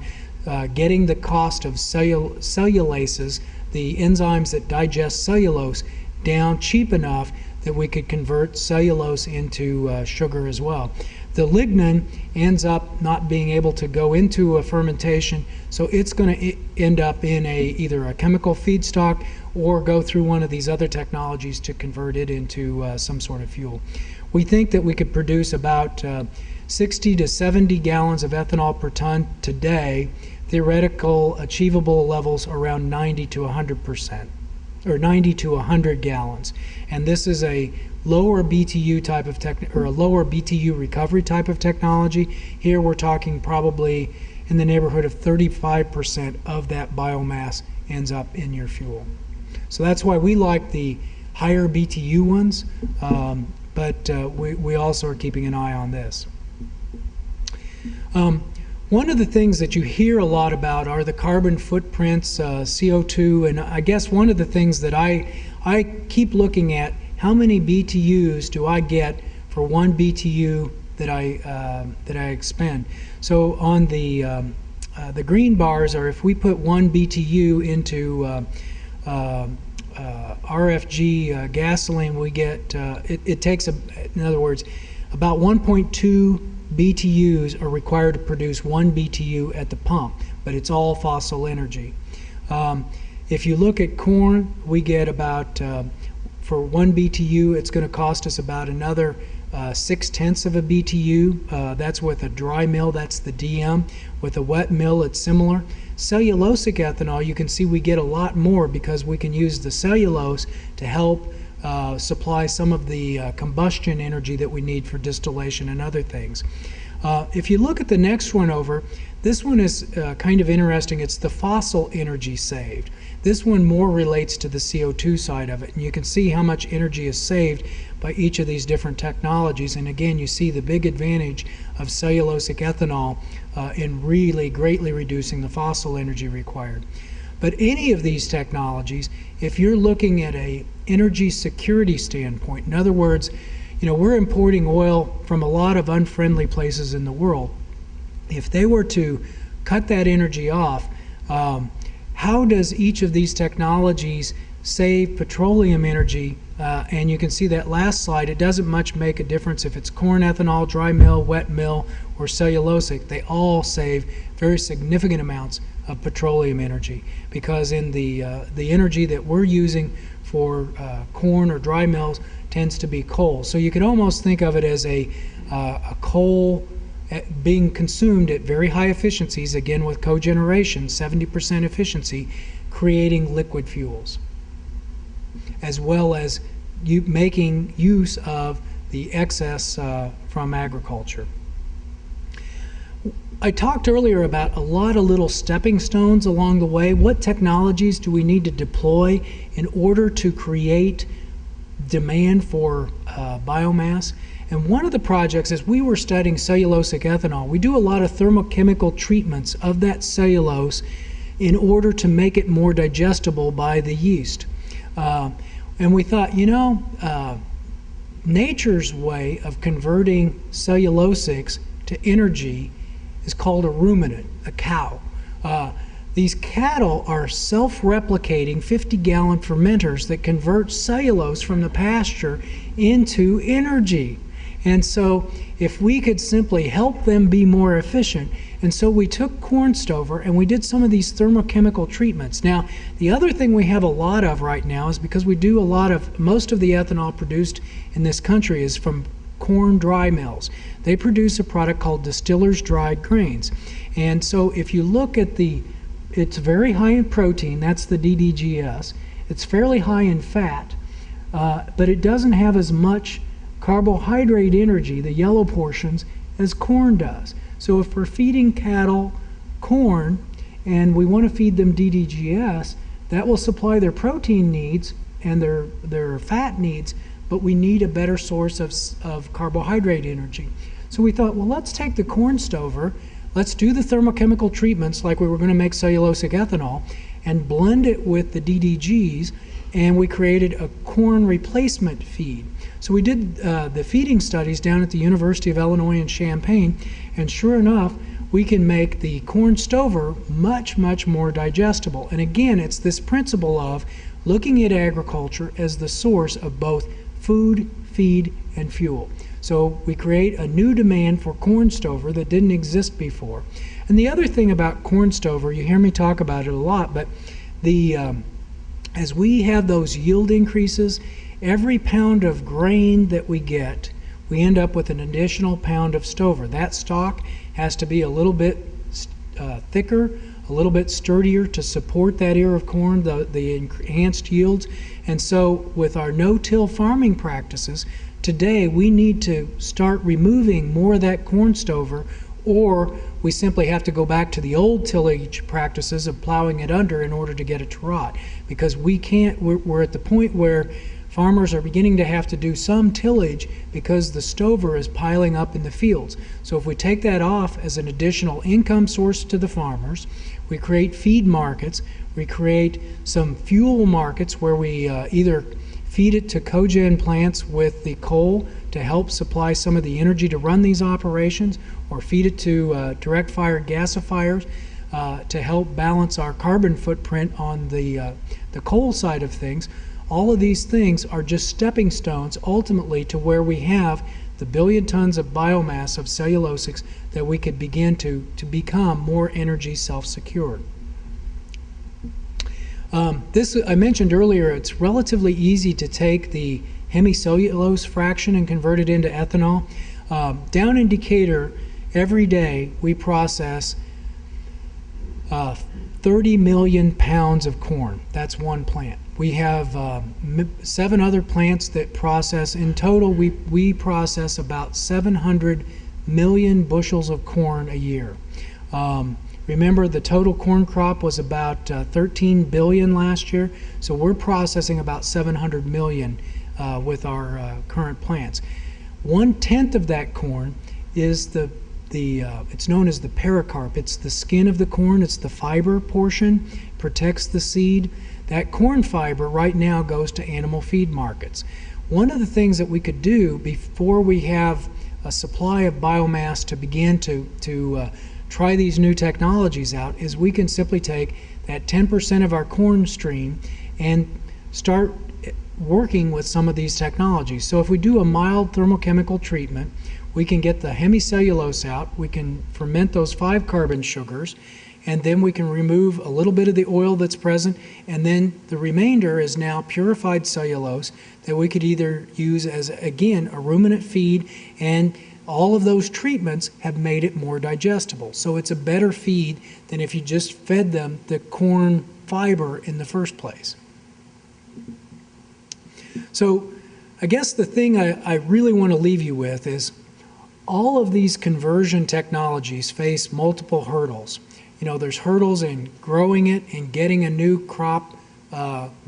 getting the cost of cellulases, the enzymes that digest cellulose, down cheap enough that we could convert cellulose into sugar as well. The lignin ends up not being able to go into a fermentation, so it's going to end up in either a chemical feedstock or go through one of these other technologies to convert it into some sort of fuel. We think that we could produce about 60 to 70 gallons of ethanol per ton today. Theoretical achievable levels around 90 to 100%, or 90 to 100 gallons. And this is a lower BTU type of or a lower BTU recovery type of technology. Here we're talking probably in the neighborhood of 35% of that biomass ends up in your fuel. So that's why we like the higher BTU ones, but we also are keeping an eye on this. One of the things that you hear a lot about are the carbon footprints, CO2, and I guess one of the things that I keep looking at, how many BTUs do I get for 1 BTU that I expend? So on the green bars are if we put 1 BTU into RFG gasoline, we get, it takes, in other words, about 1.2 BTUs are required to produce 1 BTU at the pump, but it's all fossil energy. If you look at corn, we get about, for 1 BTU, it's going to cost us about another 0.6 of a BTU. That's with a dry mill, that's the DM. With a wet mill, it's similar. Cellulosic ethanol, you can see we get a lot more because we can use the cellulose to help supply some of the combustion energy that we need for distillation and other things. If you look at the next one over, This one is kind of interesting. It's the fossil energy saved. This one more relates to the CO2 side of it, and you can see how much energy is saved by each of these different technologies. And again, you see the big advantage of cellulosic ethanol in really greatly reducing the fossil energy required. But any of these technologies, if you're looking at a energy security standpoint, in other words, we're importing oil from a lot of unfriendly places in the world. If they were to cut that energy off, how does each of these technologies save petroleum energy? And you can see that last slide, it doesn't much make a difference if it's corn ethanol, dry mill, wet mill, or cellulosic. They all save very significant amounts of petroleum energy, because in the energy that we're using for corn or dry mills tends to be coal. So you could almost think of it as a coal being consumed at very high efficiencies, again with cogeneration, 70% efficiency, creating liquid fuels, as well as making use of the excess from agriculture. I talked earlier about a lot of little stepping stones along the way. What technologies do we need to deploy in order to create demand for biomass? And one of the projects, as we were studying cellulosic ethanol, we do a lot of thermochemical treatments of that cellulose in order to make it more digestible by the yeast. And we thought, nature's way of converting cellulosics to energy is called a ruminant, a cow. These cattle are self-replicating 50-gallon fermenters that convert cellulose from the pasture into energy. And so if we could simply help them be more efficient, and so we took corn stover and we did some of these thermochemical treatments. Now, the other thing we have a lot of right now is because we do most of the ethanol produced in this country is from corn dry mills. They produce a product called distillers dried grains. And so if you look at it's very high in protein, that's the DDGS. It's fairly high in fat, but it doesn't have as much carbohydrate energy, the yellow portions, as corn does. So if we're feeding cattle corn and we want to feed them DDGS, that will supply their protein needs and their fat needs, but we need a better source of carbohydrate energy. So we thought, well, let's take the corn stover, let's do the thermochemical treatments like we were going to make cellulosic ethanol, and blend it with the DDGs, and we created a corn replacement feed. So we did the feeding studies down at the University of Illinois in Champaign, and sure enough, we can make the corn stover much, much more digestible. And again, it's this principle of looking at agriculture as the source of both food, feed, and fuel. So we create a new demand for corn stover that didn't exist before. And the other thing about corn stover, you hear me talk about it a lot, but as we have those yield increases, every pound of grain that we get, we end up with an additional pound of stover. That stalk has to be a little bit thicker, a little bit sturdier to support that ear of corn, the enhanced yields. And so with our no-till farming practices, today we need to start removing more of that corn stover, or we simply have to go back to the old tillage practices of plowing it under in order to get it to rot. Because we're at the point where farmers are beginning to have to do some tillage because the stover is piling up in the fields. So if we take that off as an additional income source to the farmers, we create feed markets, we create some fuel markets where we either feed it to cogen plants with the coal to help supply some of the energy to run these operations, or feed it to direct fire gasifiers to help balance our carbon footprint on the coal side of things. All of these things are just stepping stones ultimately to where we have the billion tons of biomass of cellulosics that we could begin to become more energy self-secured. This, I mentioned earlier, it's relatively easy to take the hemicellulose fraction and convert it into ethanol. Down in Decatur, every day we process 30 million pounds of corn. That's one plant. We have 7 other plants that process. In total, we process about 700 million bushels of corn a year. Remember, the total corn crop was about 13 billion last year, so we're processing about 700 million with our current plants. 1/10 of that corn is it's known as the pericarp. It's the skin of the corn. It's the fiber portion, protects the seed. That corn fiber right now goes to animal feed markets. One of the things that we could do before we have a supply of biomass to begin to try these new technologies out is we can simply take that 10% of our corn stream and start working with some of these technologies. So if we do a mild thermochemical treatment, we can get the hemicellulose out, we can ferment those 5-carbon sugars, and then we can remove a little bit of the oil that's present, and then the remainder is now purified cellulose that we could either use as, again, a ruminant feed, and all of those treatments have made it more digestible. So it's a better feed than if you just fed them the corn fiber in the first place. So I guess the thing I really want to leave you with is all of these conversion technologies face multiple hurdles. You know, there's hurdles in growing it and getting a new crop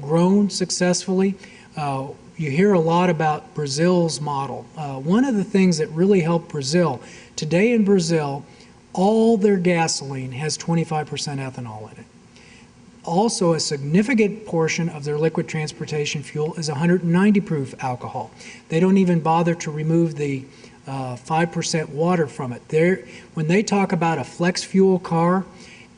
grown successfully. You hear a lot about Brazil's model. One of the things that really helped Brazil, today in Brazil, all their gasoline has 25% ethanol in it. Also, a significant portion of their liquid transportation fuel is 190 proof alcohol. They don't even bother to remove the 5% water from it. When they talk about a flex fuel car,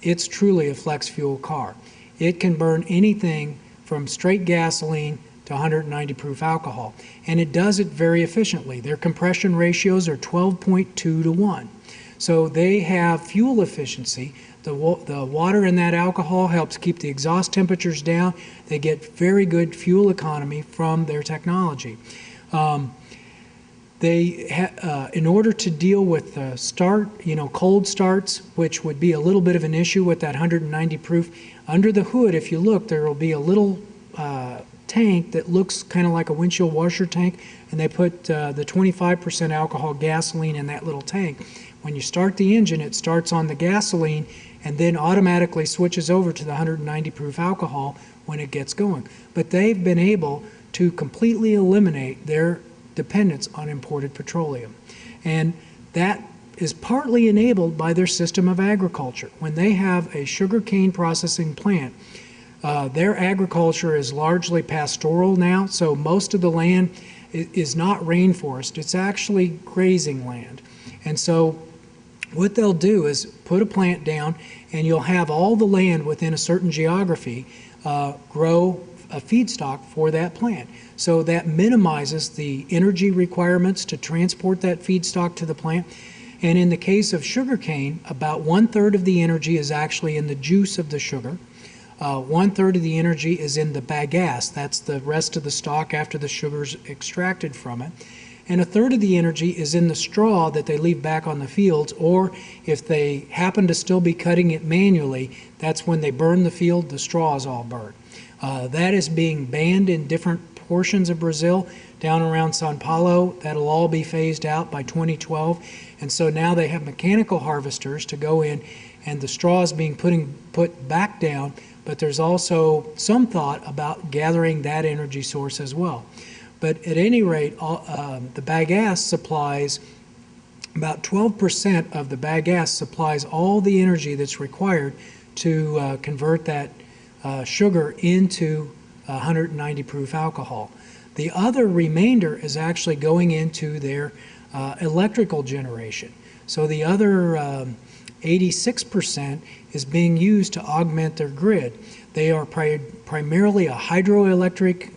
it's truly a flex fuel car. It can burn anything from straight gasoline to 190 proof alcohol, and it does it very efficiently. Their compression ratios are 12.2 to 1. So they have fuel efficiency. The water in that alcohol helps keep the exhaust temperatures down. They get very good fuel economy from their technology. In order to deal with the cold starts, which would be a little bit of an issue with that 190 proof, under the hood, if you look, there will be a little tank that looks kind of like a windshield washer tank, and they put the 25% alcohol gasoline in that little tank. When you start the engine, it starts on the gasoline and then automatically switches over to the 190 proof alcohol when it gets going. But they've been able to completely eliminate their dependence on imported petroleum. And that is partly enabled by their system of agriculture. When they have a sugarcane processing plant, their agriculture is largely pastoral now, so most of the land is not rainforest. It's actually grazing land. And so what they'll do is put a plant down, and you'll have all the land within a certain geography grow a feedstock for that plant. So that minimizes the energy requirements to transport that feedstock to the plant. And in the case of sugarcane, about 1/3 of the energy is actually in the juice of the sugar. 1/3 of the energy is in the bagasse. That's the rest of the stalk after the sugar's extracted from it. And 1/3 of the energy is in the straw that they leave back on the fields, or if they happen to still be cutting it manually, that's when they burn the field, the straw is all burned. That is being banned in different portions of Brazil. Down around Sao Paulo, that'll all be phased out by 2012. And so now they have mechanical harvesters to go in, and the straw is being put back down, but there's also some thought about gathering that energy source as well. But at any rate, the bagasse supplies, about 12% of the bagasse supplies all the energy that's required to convert that sugar into 190 proof alcohol. The other remainder is actually going into their electrical generation. So the other 86% is being used to augment their grid. They are primarily a hydroelectric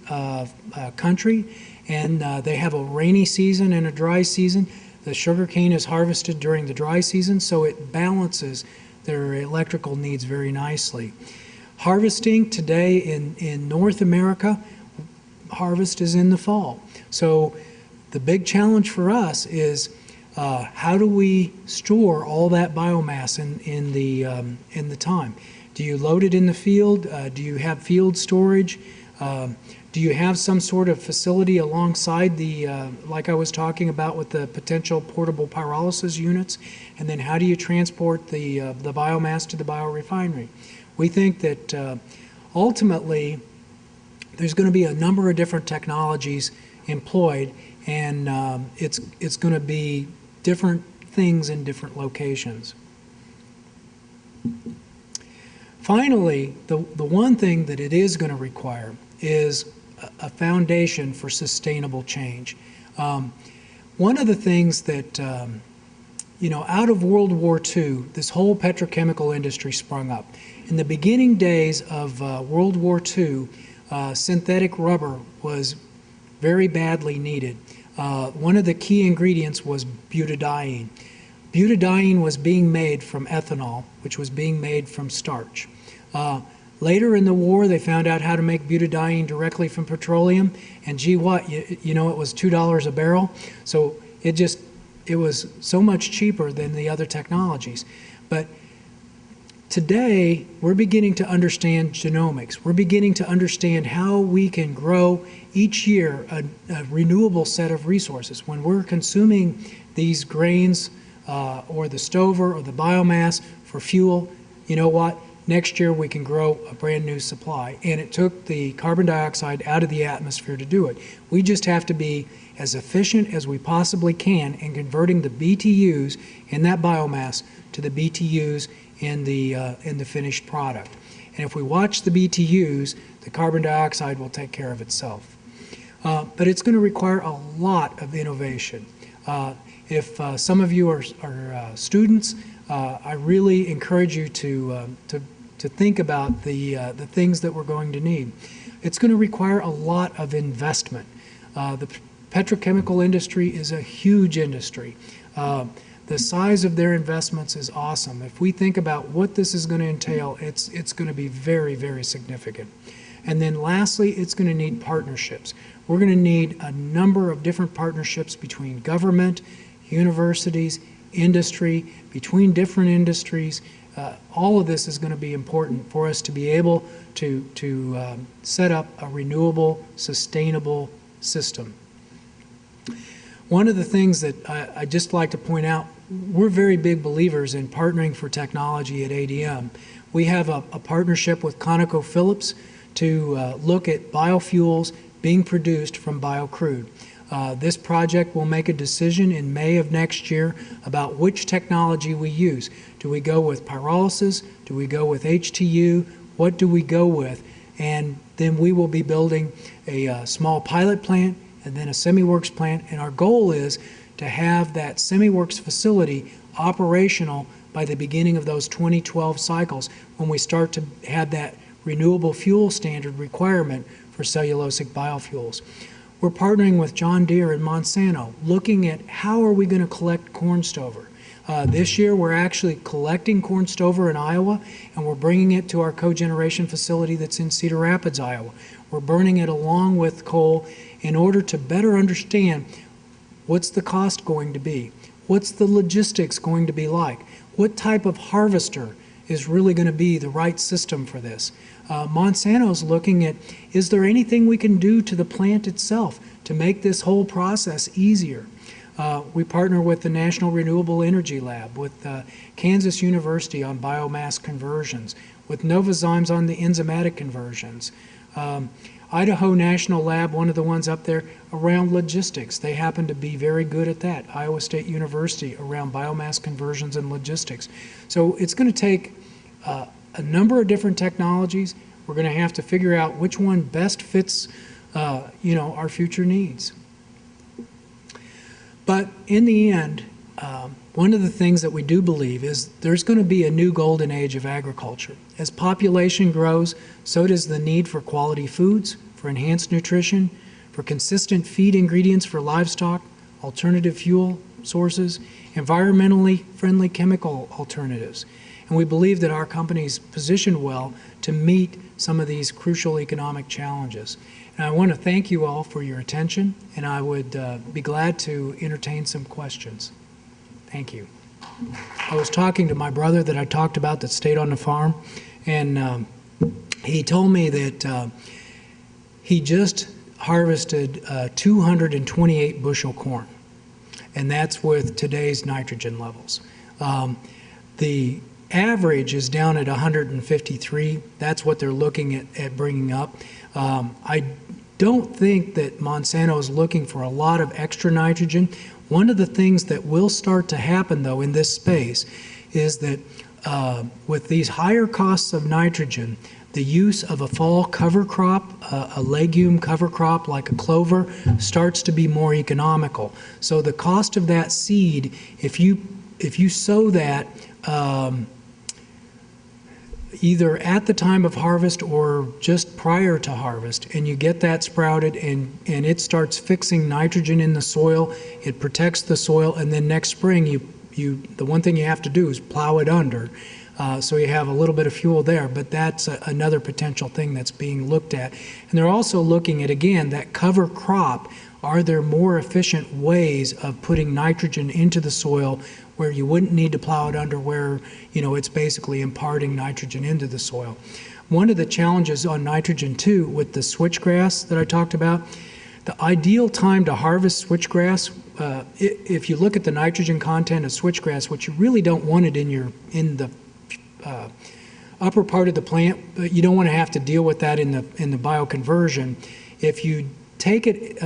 country, and they have a rainy season and a dry season. The sugarcane is harvested during the dry season, so it balances their electrical needs very nicely. Harvesting today in North America, harvest is in the fall. So the big challenge for us is how do we store all that biomass in the time? Do you load it in the field? Do you have field storage? Do you have some sort of facility alongside the, like I was talking about with the potential portable pyrolysis units? And then how do you transport the biomass to the biorefinery? We think that ultimately there's going to be a number of different technologies employed, and it's going to be different things in different locations. Finally, the one thing that it is going to require is a foundation for sustainable change. One of the things that, out of World War II, this whole petrochemical industry sprung up. In the beginning days of World War II, synthetic rubber was very badly needed. One of the key ingredients was butadiene. Butadiene was being made from ethanol, which was being made from starch. Later in the war, they found out how to make butadiene directly from petroleum, and gee what, it was $2 a barrel, so it was so much cheaper than the other technologies. But today, we're beginning to understand genomics. We're beginning to understand how we can grow each year a renewable set of resources. When we're consuming these grains or the stover or the biomass for fuel, you know what? Next year we can grow a brand new supply. And it took the carbon dioxide out of the atmosphere to do it. We just have to be as efficient as we possibly can in converting the BTUs in that biomass to the BTUs in the finished product. And if we watch the BTUs, the carbon dioxide will take care of itself. But it's going to require a lot of innovation. If some of you are students, I really encourage you to think about the things that we're going to need. It's going to require a lot of investment. The petrochemical industry is a huge industry. The size of their investments is awesome. If we think about what this is going to entail, it's going to be very, very significant. And then lastly, it's going to need partnerships. We're going to need a number of different partnerships between government, universities, industry, between different industries. All of this is going to be important for us to be able to set up a renewable, sustainable system. One of the things that I just like to point out, we're very big believers in partnering for technology at ADM. We have a partnership with ConocoPhillips to look at biofuels being produced from biocrude. This project will make a decision in May of next year about which technology we use. Do we go with pyrolysis? Do we go with HTU? What do we go with? And then we will be building a small pilot plant and then a semi-works plant. And our goal is to have that semi-works facility operational by the beginning of those 2012 cycles when we start to have that renewable fuel standard requirement for cellulosic biofuels. We're partnering with John Deere and Monsanto, looking at how are we going to collect corn stover. This year we're actually collecting corn stover in Iowa, and we're bringing it to our cogeneration facility that's in Cedar Rapids, Iowa. We're burning it along with coal in order to better understand what's the cost going to be, what's the logistics going to be like, what type of harvester is really going to be the right system for this. Monsanto's looking at, is there anything we can do to the plant itself to make this whole process easier? We partner with the National Renewable Energy Lab, with Kansas University on biomass conversions, with Novozymes on the enzymatic conversions. Idaho National Lab, one of the ones up there, around logistics. They happen to be very good at that. Iowa State University around biomass conversions and logistics. So it's going to take a number of different technologies. We're going to have to figure out which one best fits our future needs. But in the end, one of the things that we do believe is there's going to be a new golden age of agriculture. As population grows, so does the need for quality foods, for enhanced nutrition, for consistent feed ingredients for livestock, alternative fuel sources, environmentally friendly chemical alternatives. And we believe that our company is positioned well to meet some of these crucial economic challenges. And I want to thank you all for your attention, and I would be glad to entertain some questions. Thank you. I was talking to my brother that I talked about that stayed on the farm, and he told me that he just harvested 228 bushel corn, and that's with today's nitrogen levels. The average is down at 153. That's what they're looking at bringing up. I don't think that Monsanto is looking for a lot of extra nitrogen. One of the things that will start to happen, though, in this space is that with these higher costs of nitrogen, the use of a fall cover crop, a legume cover crop like a clover, starts to be more economical. So the cost of that seed, if you sow that either at the time of harvest or just prior to harvest, and you get that sprouted and it starts fixing nitrogen in the soil, it protects the soil, and then next spring the one thing you have to do is plow it under. So you have a little bit of fuel there, but that's another potential thing that's being looked at. And they're also looking at, again, that cover crop. Are there more efficient ways of putting nitrogen into the soil where you wouldn't need to plow it under, where it's basically imparting nitrogen into the soil? One of the challenges on nitrogen too with the switchgrass that I talked about, the ideal time to harvest switchgrass, if you look at the nitrogen content of switchgrass, what you really don't want it in the upper part of the plant, but you don't want to have to deal with that in the bioconversion. If you take it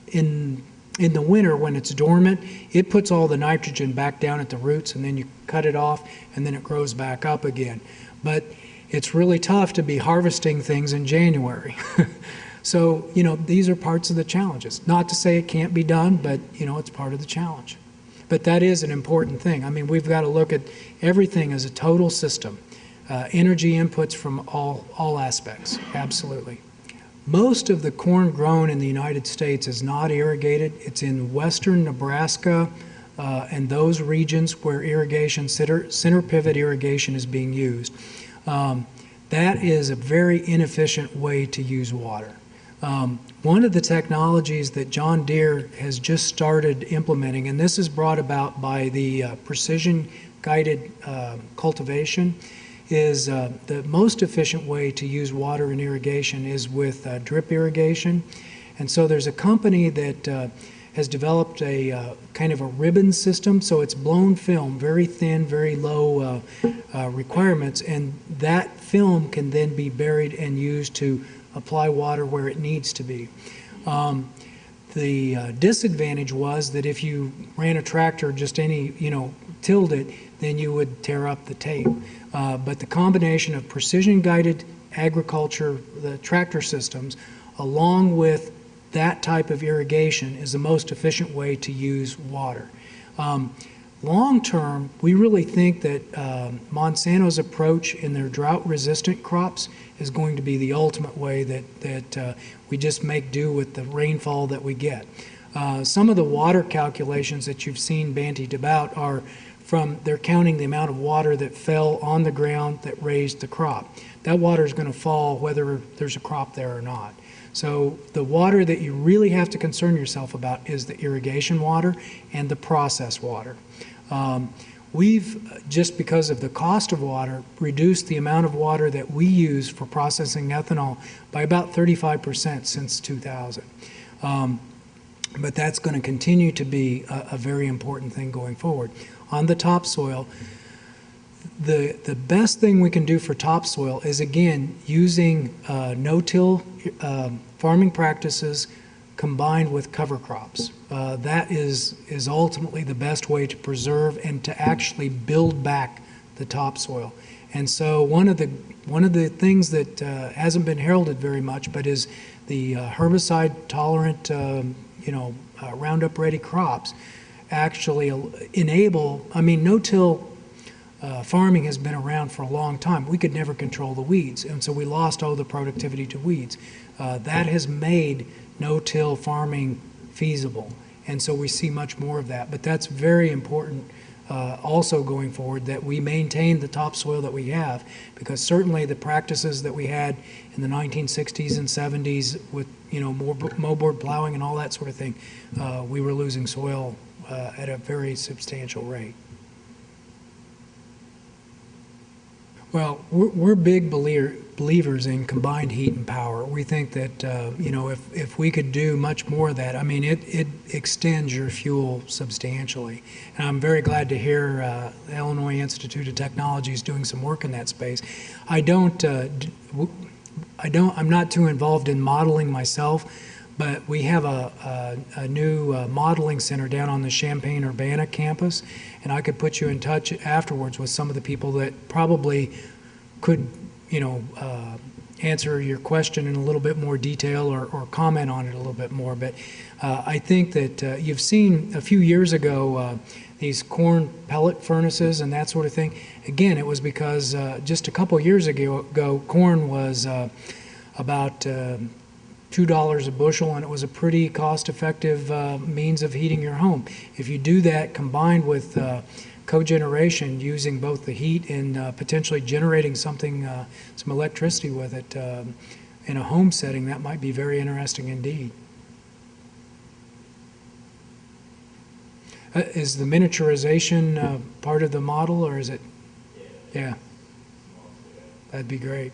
in the winter when it's dormant, it puts all the nitrogen back down at the roots, and then you cut it off, and then it grows back up again. But it's really tough to be harvesting things in January. So, these are parts of the challenges. Not to say it can't be done, but, it's part of the challenge. But that is an important thing. I mean, we've got to look at everything as a total system. Energy inputs from all aspects, absolutely. Most of the corn grown in the United States is not irrigated. It's in western Nebraska and those regions where irrigation, center pivot irrigation is being used. That is a very inefficient way to use water. One of the technologies that John Deere has just started implementing, and this is brought about by the precision-guided cultivation, is the most efficient way to use water in irrigation is with drip irrigation. And so there's a company that has developed a kind of a ribbon system, so it's blown film, very thin, very low requirements, and that film can then be buried and used to apply water where it needs to be. The disadvantage was that if you ran a tractor, just tilled it, then you would tear up the tape. But the combination of precision-guided agriculture, the tractor systems, along with that type of irrigation is the most efficient way to use water. Long term, we really think that Monsanto's approach in their drought-resistant crops is going to be the ultimate way that we just make do with the rainfall that we get. Some of the water calculations that you've seen bandied about are they're counting the amount of water that fell on the ground that raised the crop. That water is going to fall whether there's a crop there or not. So the water that you really have to concern yourself about is the irrigation water and the process water. We've, just because of the cost of water, reduced the amount of water that we use for processing ethanol by about 35% since 2000. But that's going to continue to be a very important thing going forward. On the topsoil, the best thing we can do for topsoil is, again, using no-till farming practices combined with cover crops. That is ultimately the best way to preserve and to actually build back the topsoil. And so one of the things that hasn't been heralded very much, but is the herbicide-tolerant, Roundup-ready crops actually enable. I mean, no-till farming has been around for a long time. We could never control the weeds, and so we lost all the productivity to weeds. That has made no-till farming feasible, and so we see much more of that. But that's very important also going forward, that we maintain the topsoil that we have, because certainly the practices that we had in the 1960s and 70s with moldboard plowing and all that sort of thing, we were losing soil at a very substantial rate. Well, we're big believers in combined heat and power. We think that, you know, if we could do much more of that, I mean, it extends your fuel substantially. And I'm very glad to hear the Illinois Institute of Technology is doing some work in that space. I'm not too involved in modeling myself, but we have a new modeling center down on the Champaign-Urbana campus, and I could put you in touch afterwards with some of the people that probably could, you know, answer your question in a little bit more detail or comment on it a little bit more. But I think that you've seen a few years ago these corn pellet furnaces and that sort of thing. Again, it was because just a couple years ago corn was about $2 a bushel, and it was a pretty cost-effective means of heating your home. If you do that combined with cogeneration, using both the heat and potentially generating something, some electricity with it in a home setting, that might be very interesting indeed. Is the miniaturization part of the model, or is it? Yeah. That'd be great.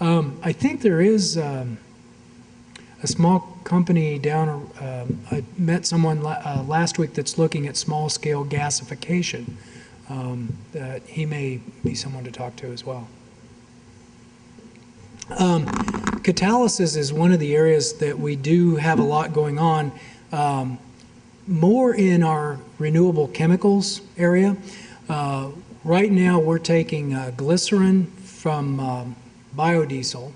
I think there is a small company down, I met someone last week that's looking at small-scale gasification. That he may be someone to talk to as well. Catalysis is one of the areas that we do have a lot going on, more in our renewable chemicals area. Right now we're taking glycerin from biodiesel,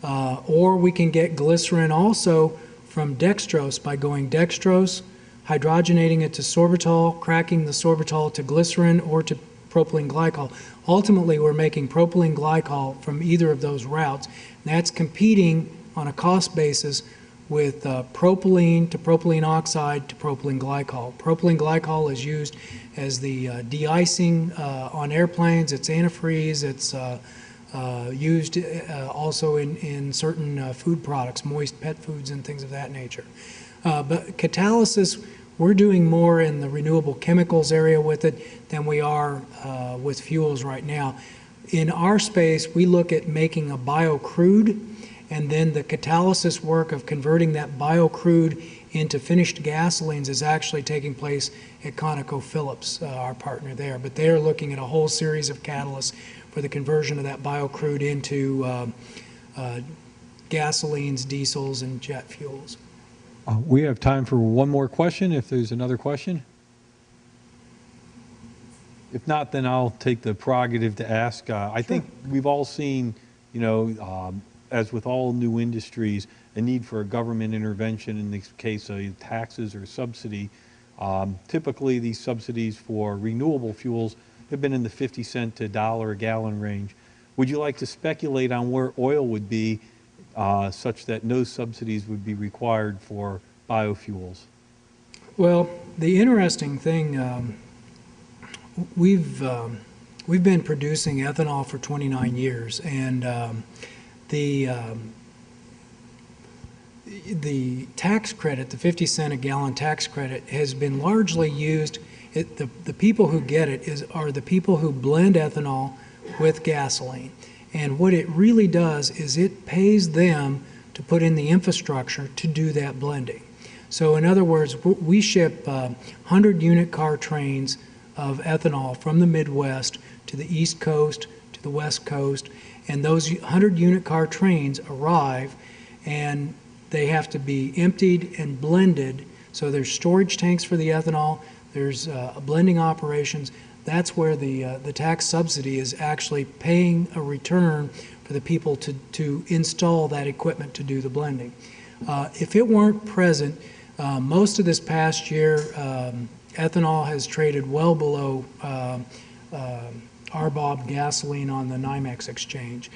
or we can get glycerin also from dextrose by going dextrose, hydrogenating it to sorbitol, cracking the sorbitol to glycerin or to propylene glycol. Ultimately, we're making propylene glycol from either of those routes. And that's competing on a cost basis with propylene to propylene oxide to propylene glycol. Propylene glycol is used as the de-icing on airplanes. It's antifreeze. It's used also in certain food products, moist pet foods and things of that nature. But catalysis, we're doing more in the renewable chemicals area with it than we are with fuels right now. In our space, we look at making a biocrude, and then the catalysis work of converting that biocrude into finished gasolines is actually taking place at ConocoPhillips, our partner there. But they're looking at a whole series of catalysts for the conversion of that biocrude into gasolines, diesels, and jet fuels. We have time for one more question, if there's another question. If not, then I'll take the prerogative to ask. I think we've all seen, you know, as with all new industries, a need for a government intervention in the case of taxes or subsidy. Typically, these subsidies for renewable fuels have been in the 50 cent to $1 a gallon range. Would you like to speculate on where oil would be such that no subsidies would be required for biofuels? Well, the interesting thing, we've been producing ethanol for 29 years, and the tax credit, the 50 cent a gallon tax credit, has been largely used. The people who get it are the people who blend ethanol with gasoline. And what it really does is it pays them to put in the infrastructure to do that blending. So in other words, we ship 100-unit car trains of ethanol from the Midwest to the East Coast, to the West Coast, and those 100-unit car trains arrive and they have to be emptied and blended. So there's storage tanks for the ethanol, there's blending operations. That's where the tax subsidy is actually paying a return for the people to install that equipment to do the blending. If it weren't present, most of this past year, ethanol has traded well below RBOB gasoline on the NYMEX exchange.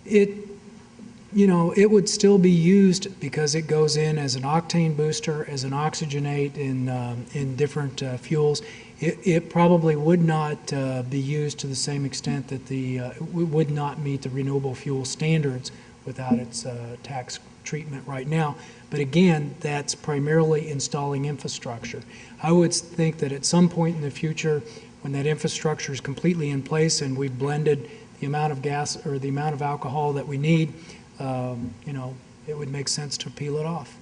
It would still be used because it goes in as an octane booster, as an oxygenate in different fuels. It probably would not be used to the same extent that it would not meet the renewable fuel standards without its tax treatment right now. But again, that's primarily installing infrastructure. I would think that at some point in the future, when that infrastructure is completely in place and we've blended the amount of gas or the amount of alcohol that we need, you know, it would make sense to peel it off.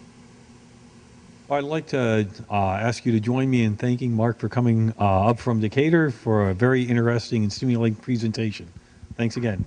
I'd like to ask you to join me in thanking Mark for coming up from Decatur for a very interesting and stimulating presentation. Thanks again.